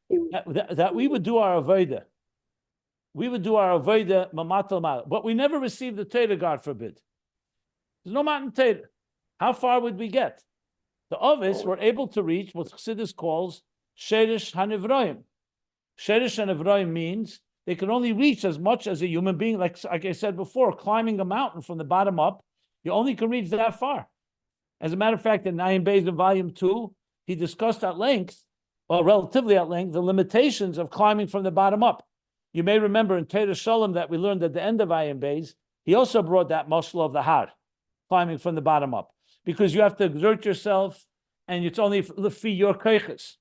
that we would do our avodah, mamata lamayla, but we never received the Torah, God forbid. There's no Matan Torah. How far would we get? The Ovis were able to reach what Chassidus calls Sherish HaNivroim. Sherish HaNivroim means they can only reach as much as a human being, like I said before, climbing a mountain from the bottom up. You only can reach that far. As a matter of fact, in Ayin Beis in Volume 2, he discussed at length, well, relatively at length, the limitations of climbing from the bottom up. You may remember in Torah Shalom that we learned at the end of Ayin Beis, he also brought that mashal of the Har, climbing from the bottom up, because you have to exert yourself, and it's only for your koiches.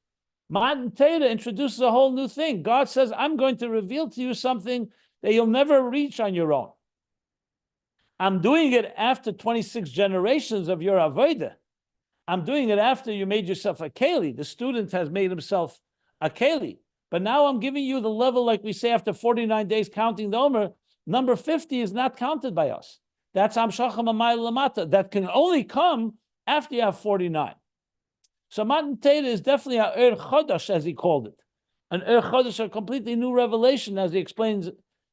Matan Torah introduces a whole new thing. God says, I'm going to reveal to you something that you'll never reach on your own. I'm doing it after 26 generations of your avodah. I'm doing it after you made yourself a keli. The student has made himself a keli. But now I'm giving you the level, like we say, after 49 days counting the Omer, number 50 is not counted by us. That's Amshacham Amay Lamata. That can only come after you have 49. So Matan Torah is definitely a Ur Chodesh, as he called it. An Ur Chodesh, a completely new revelation, as he explains,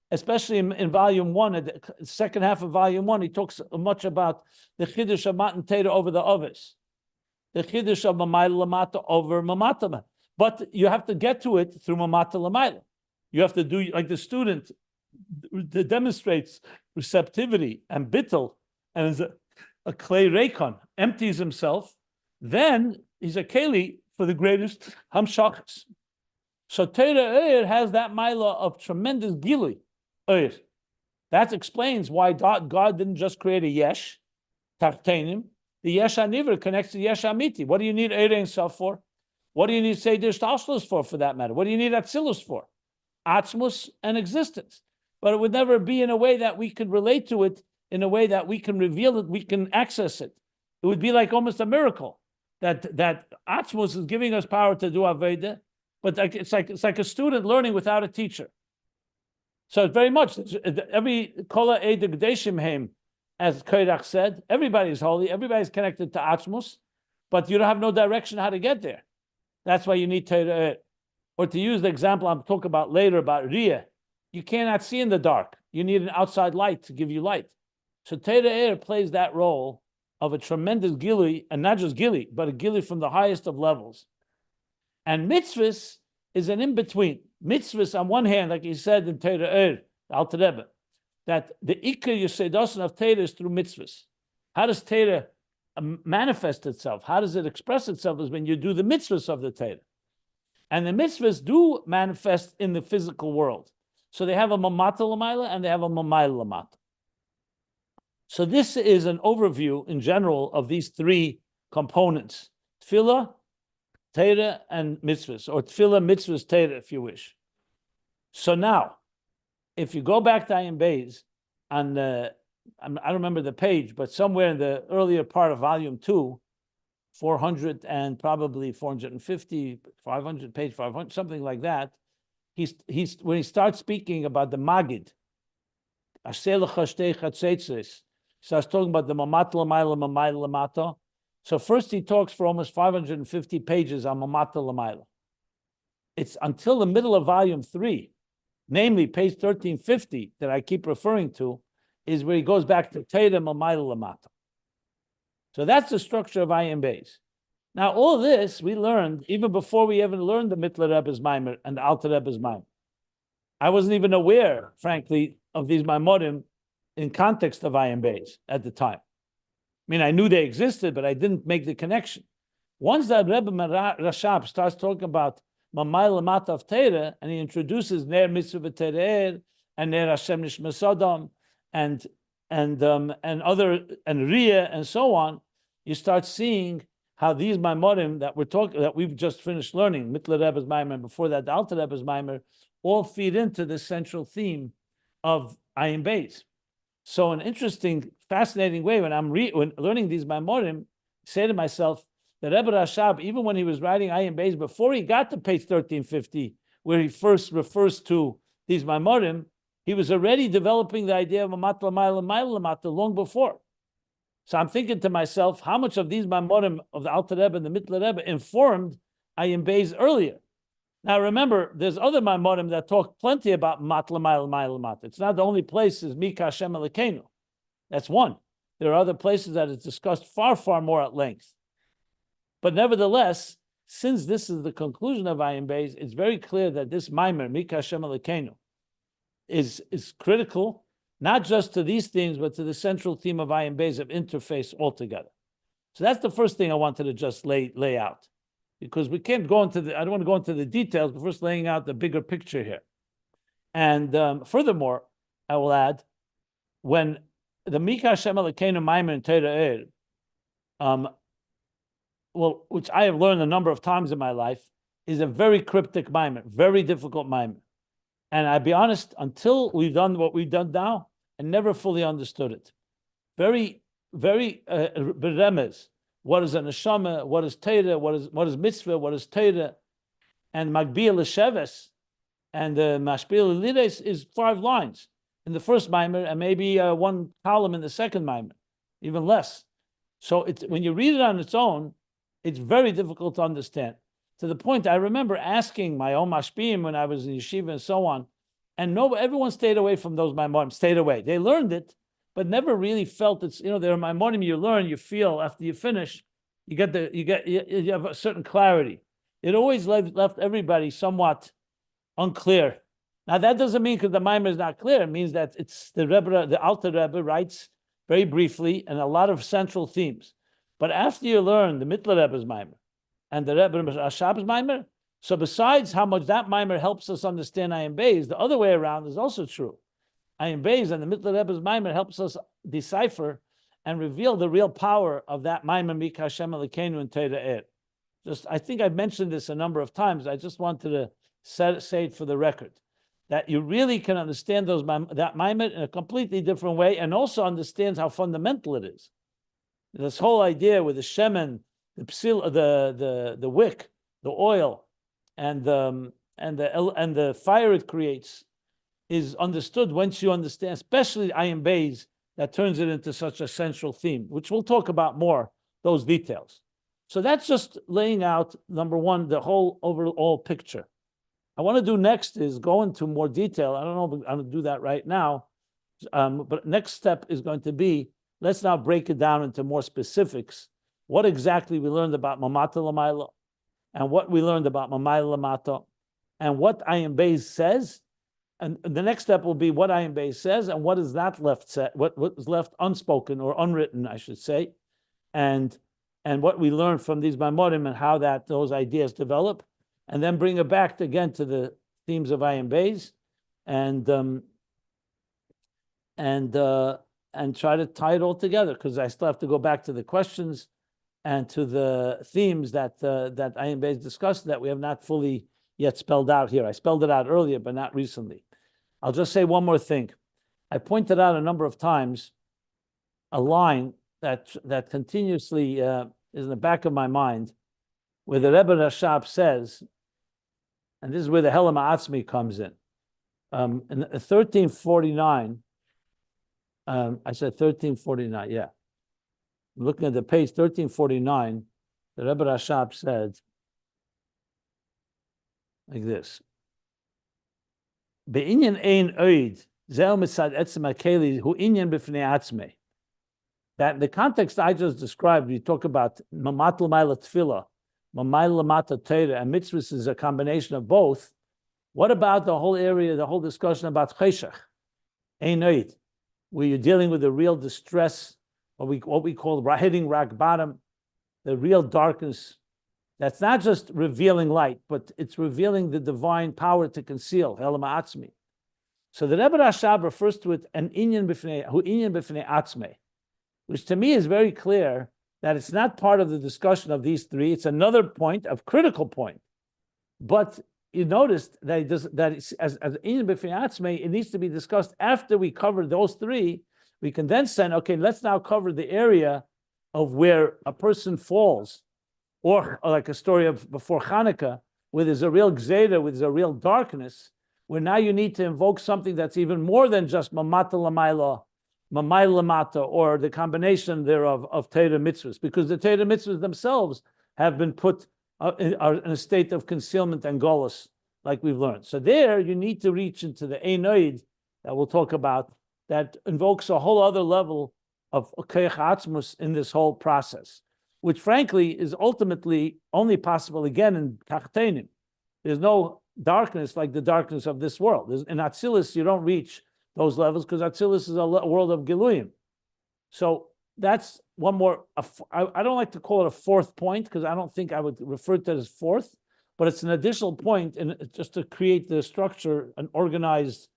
especially in Volume 1, the second half of Volume 1, he talks much about the Chiddush of Matan Torah over the Ovis, the Chiddush of Mamay Lamata over Mamata. But you have to get to it through Mamata Lamayla. You have to do, like the student that demonstrates receptivity and bittul, and is a clay rekon, empties himself, then he's a keli for the greatest hamshachas. So Torah has that mila of tremendous gili. That explains why God didn't just create a yesh, tachtenim. The yesh aniver connects to yesh amiti. What do you need Ein Sof for? What do you need Seder Shtalshlus for that matter? What do you need Atzilus for? Atzmus and existence. But it would never be in a way that we could relate to it, in a way that we can reveal it, we can access it. It would be like almost a miracle that Atzmus is giving us power to do Aveda, but it's like a student learning without a teacher. So it's very much, every Kola Eid Gdeshim Heim, as Koirach said, everybody's holy, everybody's connected to Atzmus, but you don't have no direction how to get there. That's why you need Torah. Or to use the example I'm talking about later about Riyah, you cannot see in the dark. You need an outside light to give you light. So Torah plays that role of a tremendous gili, and not just gili, but a gili from the highest of levels. And mitzvahs is an in-between. Mitzvahs, on one hand, like he said in Torah, the Alter Rebbe, that the Ikar Yosedosan of Torah is through mitzvahs. How does Torah manifest itself? How does it express itself? Is when you do the mitzvahs of the Torah. And the mitzvahs do manifest in the physical world. So they have a mamata l'mayla and they have a mamayla lamata. So this is an overview in general of these three components: tefillah, Torah, and mitzvahs, or tefillah, mitzvahs, Torah, if you wish. So now, if you go back to Ayin Beis, and I don't remember the page, but somewhere in the earlier part of Volume 2, 400 and probably 450, 500, page 500, something like that, he's when he starts speaking about the Magid, starts talking about the Mamat L'mayla, Mamayla Lamata. So first he talks for almost 550 pages on Mamat L'mayla. It's until the middle of Volume 3, namely page 1350 that I keep referring to, is where he goes back to Teda Mamayla Lamata. So that's the structure of Ayin Beis. Now, all this we learned even before we even learned the Mittler Rebbe's Maimer and the Alter Rebbe's Maimer. I wasn't even aware, frankly, of these Maimorim in context of Ayin Beis at the time. I mean, I knew they existed, but I didn't make the connection. Once that Rebbe Rashab starts talking about Mamayla Lamata of Torah, and he introduces Ner Mitzvah Terer and Ner Hashem Nishma Sodom and other and Riyah and so on, you start seeing how these Maimorim that we've just finished learning, Mittler Rebbe's Maimer, and before that the Alter Rebbe's Maimer, all feed into this central theme of Ayin Beis. So an interesting, fascinating way when when learning these Maimorim, say to myself, that Rebbe Rashab, even when he was writing Ayin Beis, before he got to page 1350, where he first refers to these Maimorim, he was already developing the idea of Mamat L'mayla, Mamayla Lamata long before. So I'm thinking to myself, how much of these Maimorim of the Alter Rebbe and the Mittler Rebbe informed Ayin Beis earlier? Now remember, there's other Maimorim that talk plenty about Mamat L'mayla, Mamayla Lamata. It's not the only place is Mika Hashem Elokeinu. That's one. There are other places that it's discussed far, far more at length. But nevertheless, since this is the conclusion of Ayin Beis, it's very clear that this Maimer, Mika Hashem Elokeinu, is critical, not just to these themes, but to the central theme of Ayin Beis of interface altogether. So that's the first thing I wanted to just lay out, because we can't go into I don't want to go into the details, but first laying out the bigger picture here. And furthermore, I will add, when the Mika Hashem Elokeinu Maimer in Torah which I have learned a number of times in my life, is a very cryptic Maimer, very difficult Maimer. And I'll be honest, until we've done what we've done now, I never fully understood it. Very, very beremez. What is a neshama? What is Torah? What is mitzvah? What is Torah? And Hamagbihi l'sheves and the Hamashpili lides is 5 lines in the first Maimer, and maybe 1 column in the second Maimer, even less. So it's when you read it on its own, it's very difficult to understand. To the point, I remember asking my own mashpim when I was in yeshiva and so on, and everyone stayed away from those Maimonim, stayed away. They learned it, but never really felt it's, there are Maimonim you learn, you feel after you finish, you have a certain clarity. It always left everybody somewhat unclear. Now that doesn't mean because the Maimer is not clear. It means that it's the Alter Rebbe writes very briefly and a lot of central themes. But after you learn the Mittler Rebbe's Maimer and the Rebbe Rashab's Maimer, so besides how much that Maimer helps us understand Ayin Beis, the other way around is also true. Ayin Beis and the Mittler Rebbe's Maimer helps us decipher and reveal the real power of that Maimer Mika Hashem Elokeinu in Torah. I think I've mentioned this a number of times. I just wanted to say it for the record, that you really can understand that Maimer in a completely different way, and also understands how fundamental it is. This whole idea with the shemen, the psil, the wick, the oil, and the fire it creates, is understood once you understand, especially Ayin Beis, that turns it into such a central theme, which we'll talk about more, those details. So that's just laying out, number one, the whole overall picture. I want to do next is go into more detail. I don't know if I'm going to do that right now, but next step is going to be, let's now break it down into more specifics. What exactly we learned about Mamata L'mayla, and what we learned about Mamayla Lamata, and what Ayin Beis says. And the next step will be what Ayin Beis says, and what is that left set, what is left unspoken or unwritten, I should say, and what we learned from these Maimonim and how those ideas develop, and then bring it back again to the themes of Ayin Beis, and try to tie it all together, because I still have to go back to the questions and to the themes that Ayin Beis discussed that we have not fully yet spelled out here. I spelled it out earlier, but not recently. I'll just say one more thing. I pointed out a number of times a line that continuously is in the back of my mind, where the Rebbe Rashab says, and this is where the Helam Ha'atzmi comes in. In 1349, I said 1349, yeah. Looking at the page 1349, the Rebbe Rashab said like this: Be'inyan ein oid zeh mitzad etzem hakeli hu inyan b'fnei atzmei. That in the context I just described, we talk about mamat l'mayla tefillah, mamayla lamata Torah, and mitzvahs is a combination of both. What about the whole area, the whole discussion about cheshach, ein oid, where you're dealing with the real distress, what we call hitting rock bottom, the real darkness? That's not just revealing light, but it's revealing the divine power to conceal, Helam Ha'atzmi. So the Rebbe Rashab refers to it an inyan b'fnei atzmei, which to me is very clear that it's not part of the discussion of these three. It's another point, a critical point. But you noticed that it does, that it's, as inyan b'fnei atzmei, it needs to be discussed after we cover those three. We can then say, okay, let's now cover the area of where a person falls, or like a story of before Chanukah, where there's a real gzeira, where there's a real darkness, where now you need to invoke something that's even more than just mamata lamayla, mamayla lamata, or the combination thereof of Torah mitzvahs, because the Torah mitzvahs themselves have been put are in a state of concealment and golus, like we've learned. So there you need to reach into the einoid that we'll talk about, that invokes a whole other level of Koyach Atzmus in this whole process, which frankly is ultimately only possible again in Tachtenim. There's no darkness like the darkness of this world. In Atzilus, you don't reach those levels because Atzilus is a world of Giluyim. So that's one more. I don't like to call it a fourth point because I don't think I would refer to it as fourth, but it's an additional point, and just to create the structure, an organized,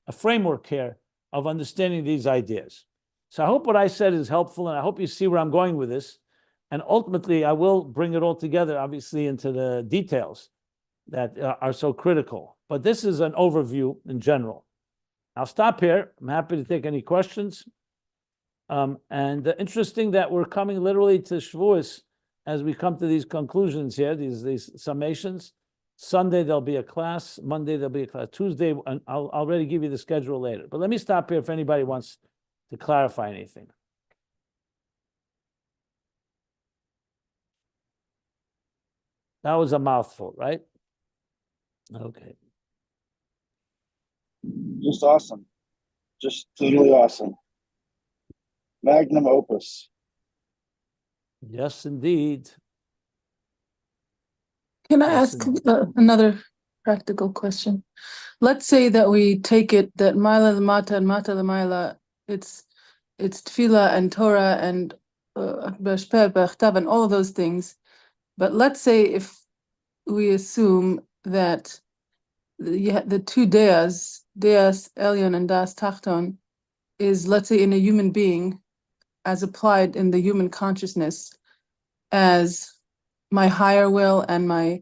a framework here of understanding these ideas. So I hope what I said is helpful, and I hope you see where I'm going with this. And ultimately, I will bring it all together, obviously, into the details that are so critical. But this is an overview in general. I'll stop here. I'm happy to take any questions. And interesting that we're coming literally to Shavuos as we come to these conclusions here, these summations. Sunday, there'll be a class. Monday, there'll be a class. Tuesday, and I'll already give you the schedule later. But let me stop here if anybody wants to clarify anything. That was a mouthful, right? Okay. Just awesome. Just totally awesome. Magnum opus. Yes, indeed. Can I Yes, ask another practical question? Let's say that we take it that Maila Lamata and Mata Lamaila, it's Tefillah and Torah and B'Shpeh, B'Chtav and all of those things. But let's say if we assume that the two Deas Elyon and Das Tachton, is, let's say, in a human being, as applied in the human consciousness, as my higher will and my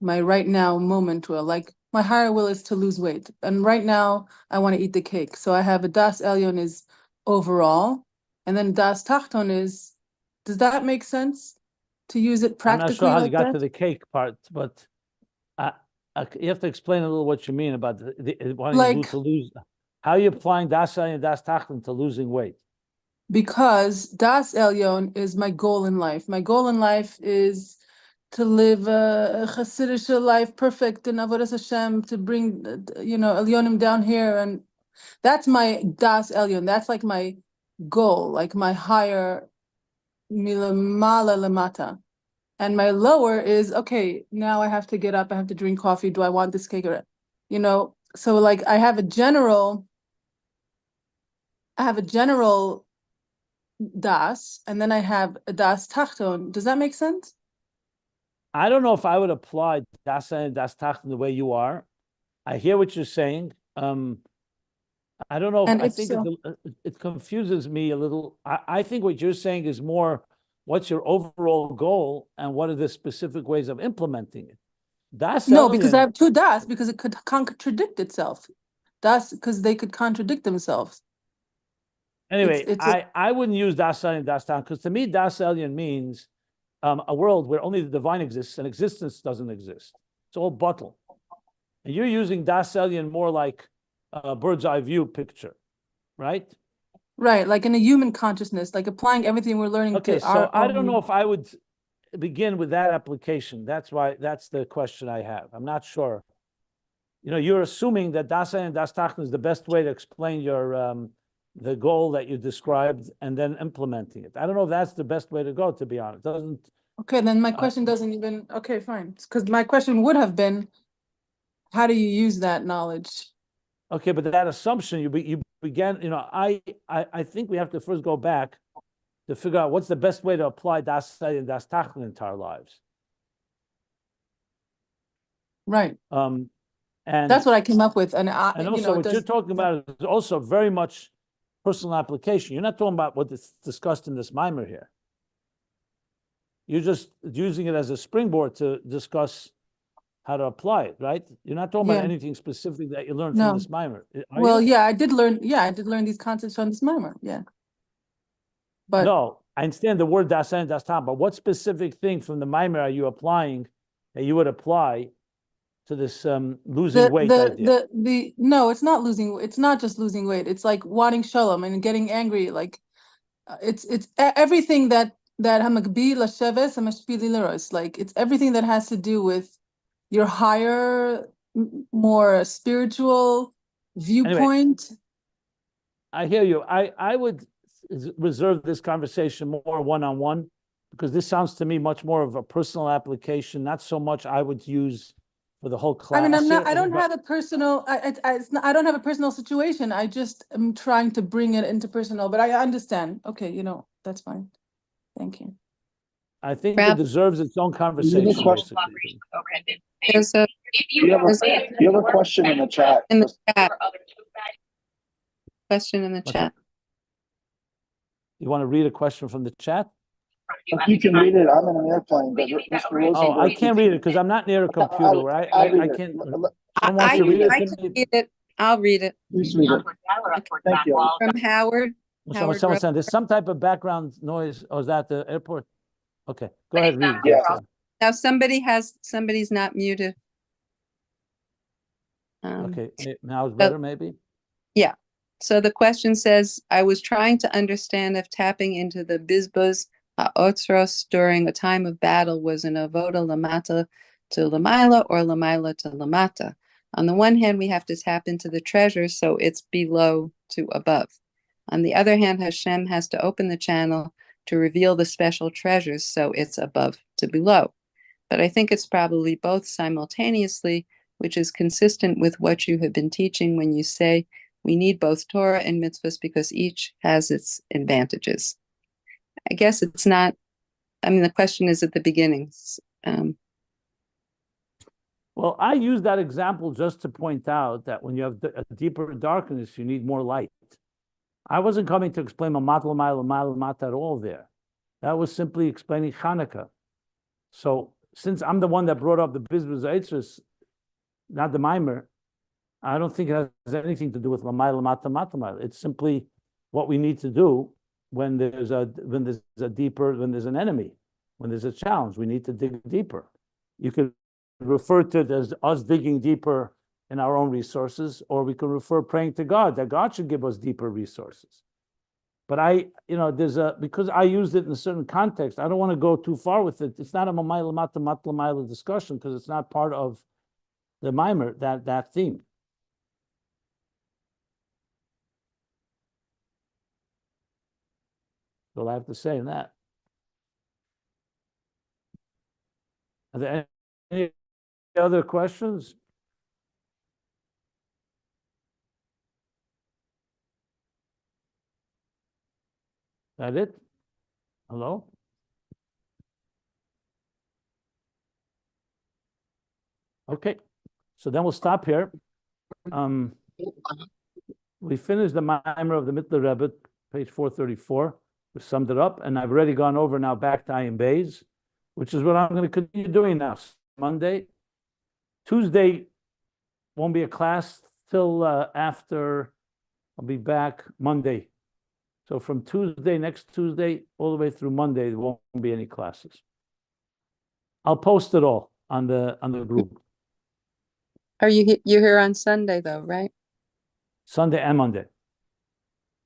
right now moment will. Like my higher will is to lose weight, and right now I want to eat the cake. So I have a Das Elyon is overall, and then Das Tachton is. Does that make sense to use it practically? I'm not sure how like you got that? to the cake part, but you have to explain a little what you mean about wanting to lose. How are you applying Das Elyon and Das Tachton to losing weight? Because Das Elyon is my goal in life. My goal in life is to live a Hasidic life, perfect in Avodas Hashem, to bring, Elyonim down here. And that's my Das Elyon. That's like my goal, like my higher milamala lamata. And my lower is, okay, now I have to get up, I have to drink coffee. Do I want this cake or, so like I have a general Das, and then I have a Das Tachton. Does that make sense? I don't know if I would apply Das and Das Tachton the way you are. I hear what you're saying. I don't know. I think it confuses me a little. I think what you're saying is more, what's your overall goal and what are the specific ways of implementing it? Das No, Elyon, because I have two Das, because it could contradict itself. Das, because they could contradict themselves. Anyway, I wouldn't use Das Elyon and Das Tachton, because to me, Das Elyon means a world where only the divine exists and existence doesn't exist. It's all bottle. And you're using Das Elyon more like a bird's eye view picture, right? Right, like in a human consciousness, like applying everything we're learning to so I don't know if I would begin with that application. That's the question I have. I'm not sure. You're assuming that Das Elyon and Das Tachton is the best way to explain your the goal that you described and then implementing it. I don't know if that's the best way to go, to be honest. Doesn't. Okay, then my question doesn't even, okay, fine. Because my question would have been, how do you use that knowledge? Okay, but that assumption, you began, I think we have to first go back to figure out what's the best way to apply Das Elyon and Das Tachton into our lives. Right. And that's what I came up with. And also what you're talking about is also very much personal application. You're not talking about what is discussed in this mimer here. You're just using it as a springboard to discuss how to apply it, right? You're not talking about anything specific that you learned from this mimer. I did learn these concepts from this mimer. Yeah. But no, I understand the word Das and Das Tachton, but what specific thing from the mimer are you applying that you would apply to this losing weight idea? No, it's not losing. It's not just losing weight. It's like wanting shalom and getting angry. Like it's everything that Hamagbihi and Hamashpili, like it's everything that has to do with your higher, more spiritual viewpoint. Anyway, I hear you. I would reserve this conversation more one-on-one, because this sounds to me much more of a personal application, not so much I would use for the whole class. I mean, I'm not, here. I don't have a personal, I don't have a personal situation. I just am trying to bring it into personal, but I understand. Okay, that's fine. Thank you. I think Rab- it deserves its own conversation, question. basically. There's a You have a question in the chat. in the chat. Question in the What's chat. You want to read a question from the chat? If you can read it, I'm in an airplane, but Mr. Oh, I Rosenberg. can't read it because I'm not near a computer. Where I'll read I it. can't. L- Someone wants I to read it. I to can me? read it. I'll read it. Please read it. Thank you. From Howard. Someone Howard said there's some type of background noise. Oh, is that the airport? Okay, go ahead, read it. Yeah. Now somebody's not muted. Okay, now it's better, maybe? Yeah. So the question says, I was trying to understand if tapping into the bizbuz ha'otzros during a time of battle was an avoda lamata to lamaila or lamaila to lamata. On the one hand, we have to tap into the treasure, so it's below to above. On the other hand, Hashem has to open the channel to reveal the special treasures, so it's above to below. But I think it's probably both simultaneously, which is consistent with what you have been teaching when you say we need both Torah and Mitzvos because each has its advantages. I guess it's not, the question is at the beginning. Well, I use that example just to point out that when you have a deeper darkness, you need more light. I wasn't coming to explain Mamat at all there. That was simply explaining Chanukah. So since I'm the one that brought up the Mitzvos Eitzros, not the mimer, I don't think it has anything to do with Lamayla Mata. It's simply what we need to do when there's an enemy, when there's a challenge. We need to dig deeper. You could refer to it as us digging deeper in our own resources, or we can refer praying to God that God should give us deeper resources. But because I used it in a certain context, I don't want to go too far with it. It's not a Mamayla Mata discussion because it's not part of the mimer, that theme. That's all I have to say in that. Are there any other questions? That it? Hello? Okay, so then we'll stop here. We finished the mimer of the Mittler Rebbe, page 434. We summed it up, and I've already gone over now back to Ayin Beis, which is what I'm going to continue doing now. Monday, Tuesday won't be a class till after. I'll be back Monday. So from next Tuesday, all the way through Monday, there won't be any classes. I'll post it all on the group. Are you're here on Sunday though, right? Sunday and Monday.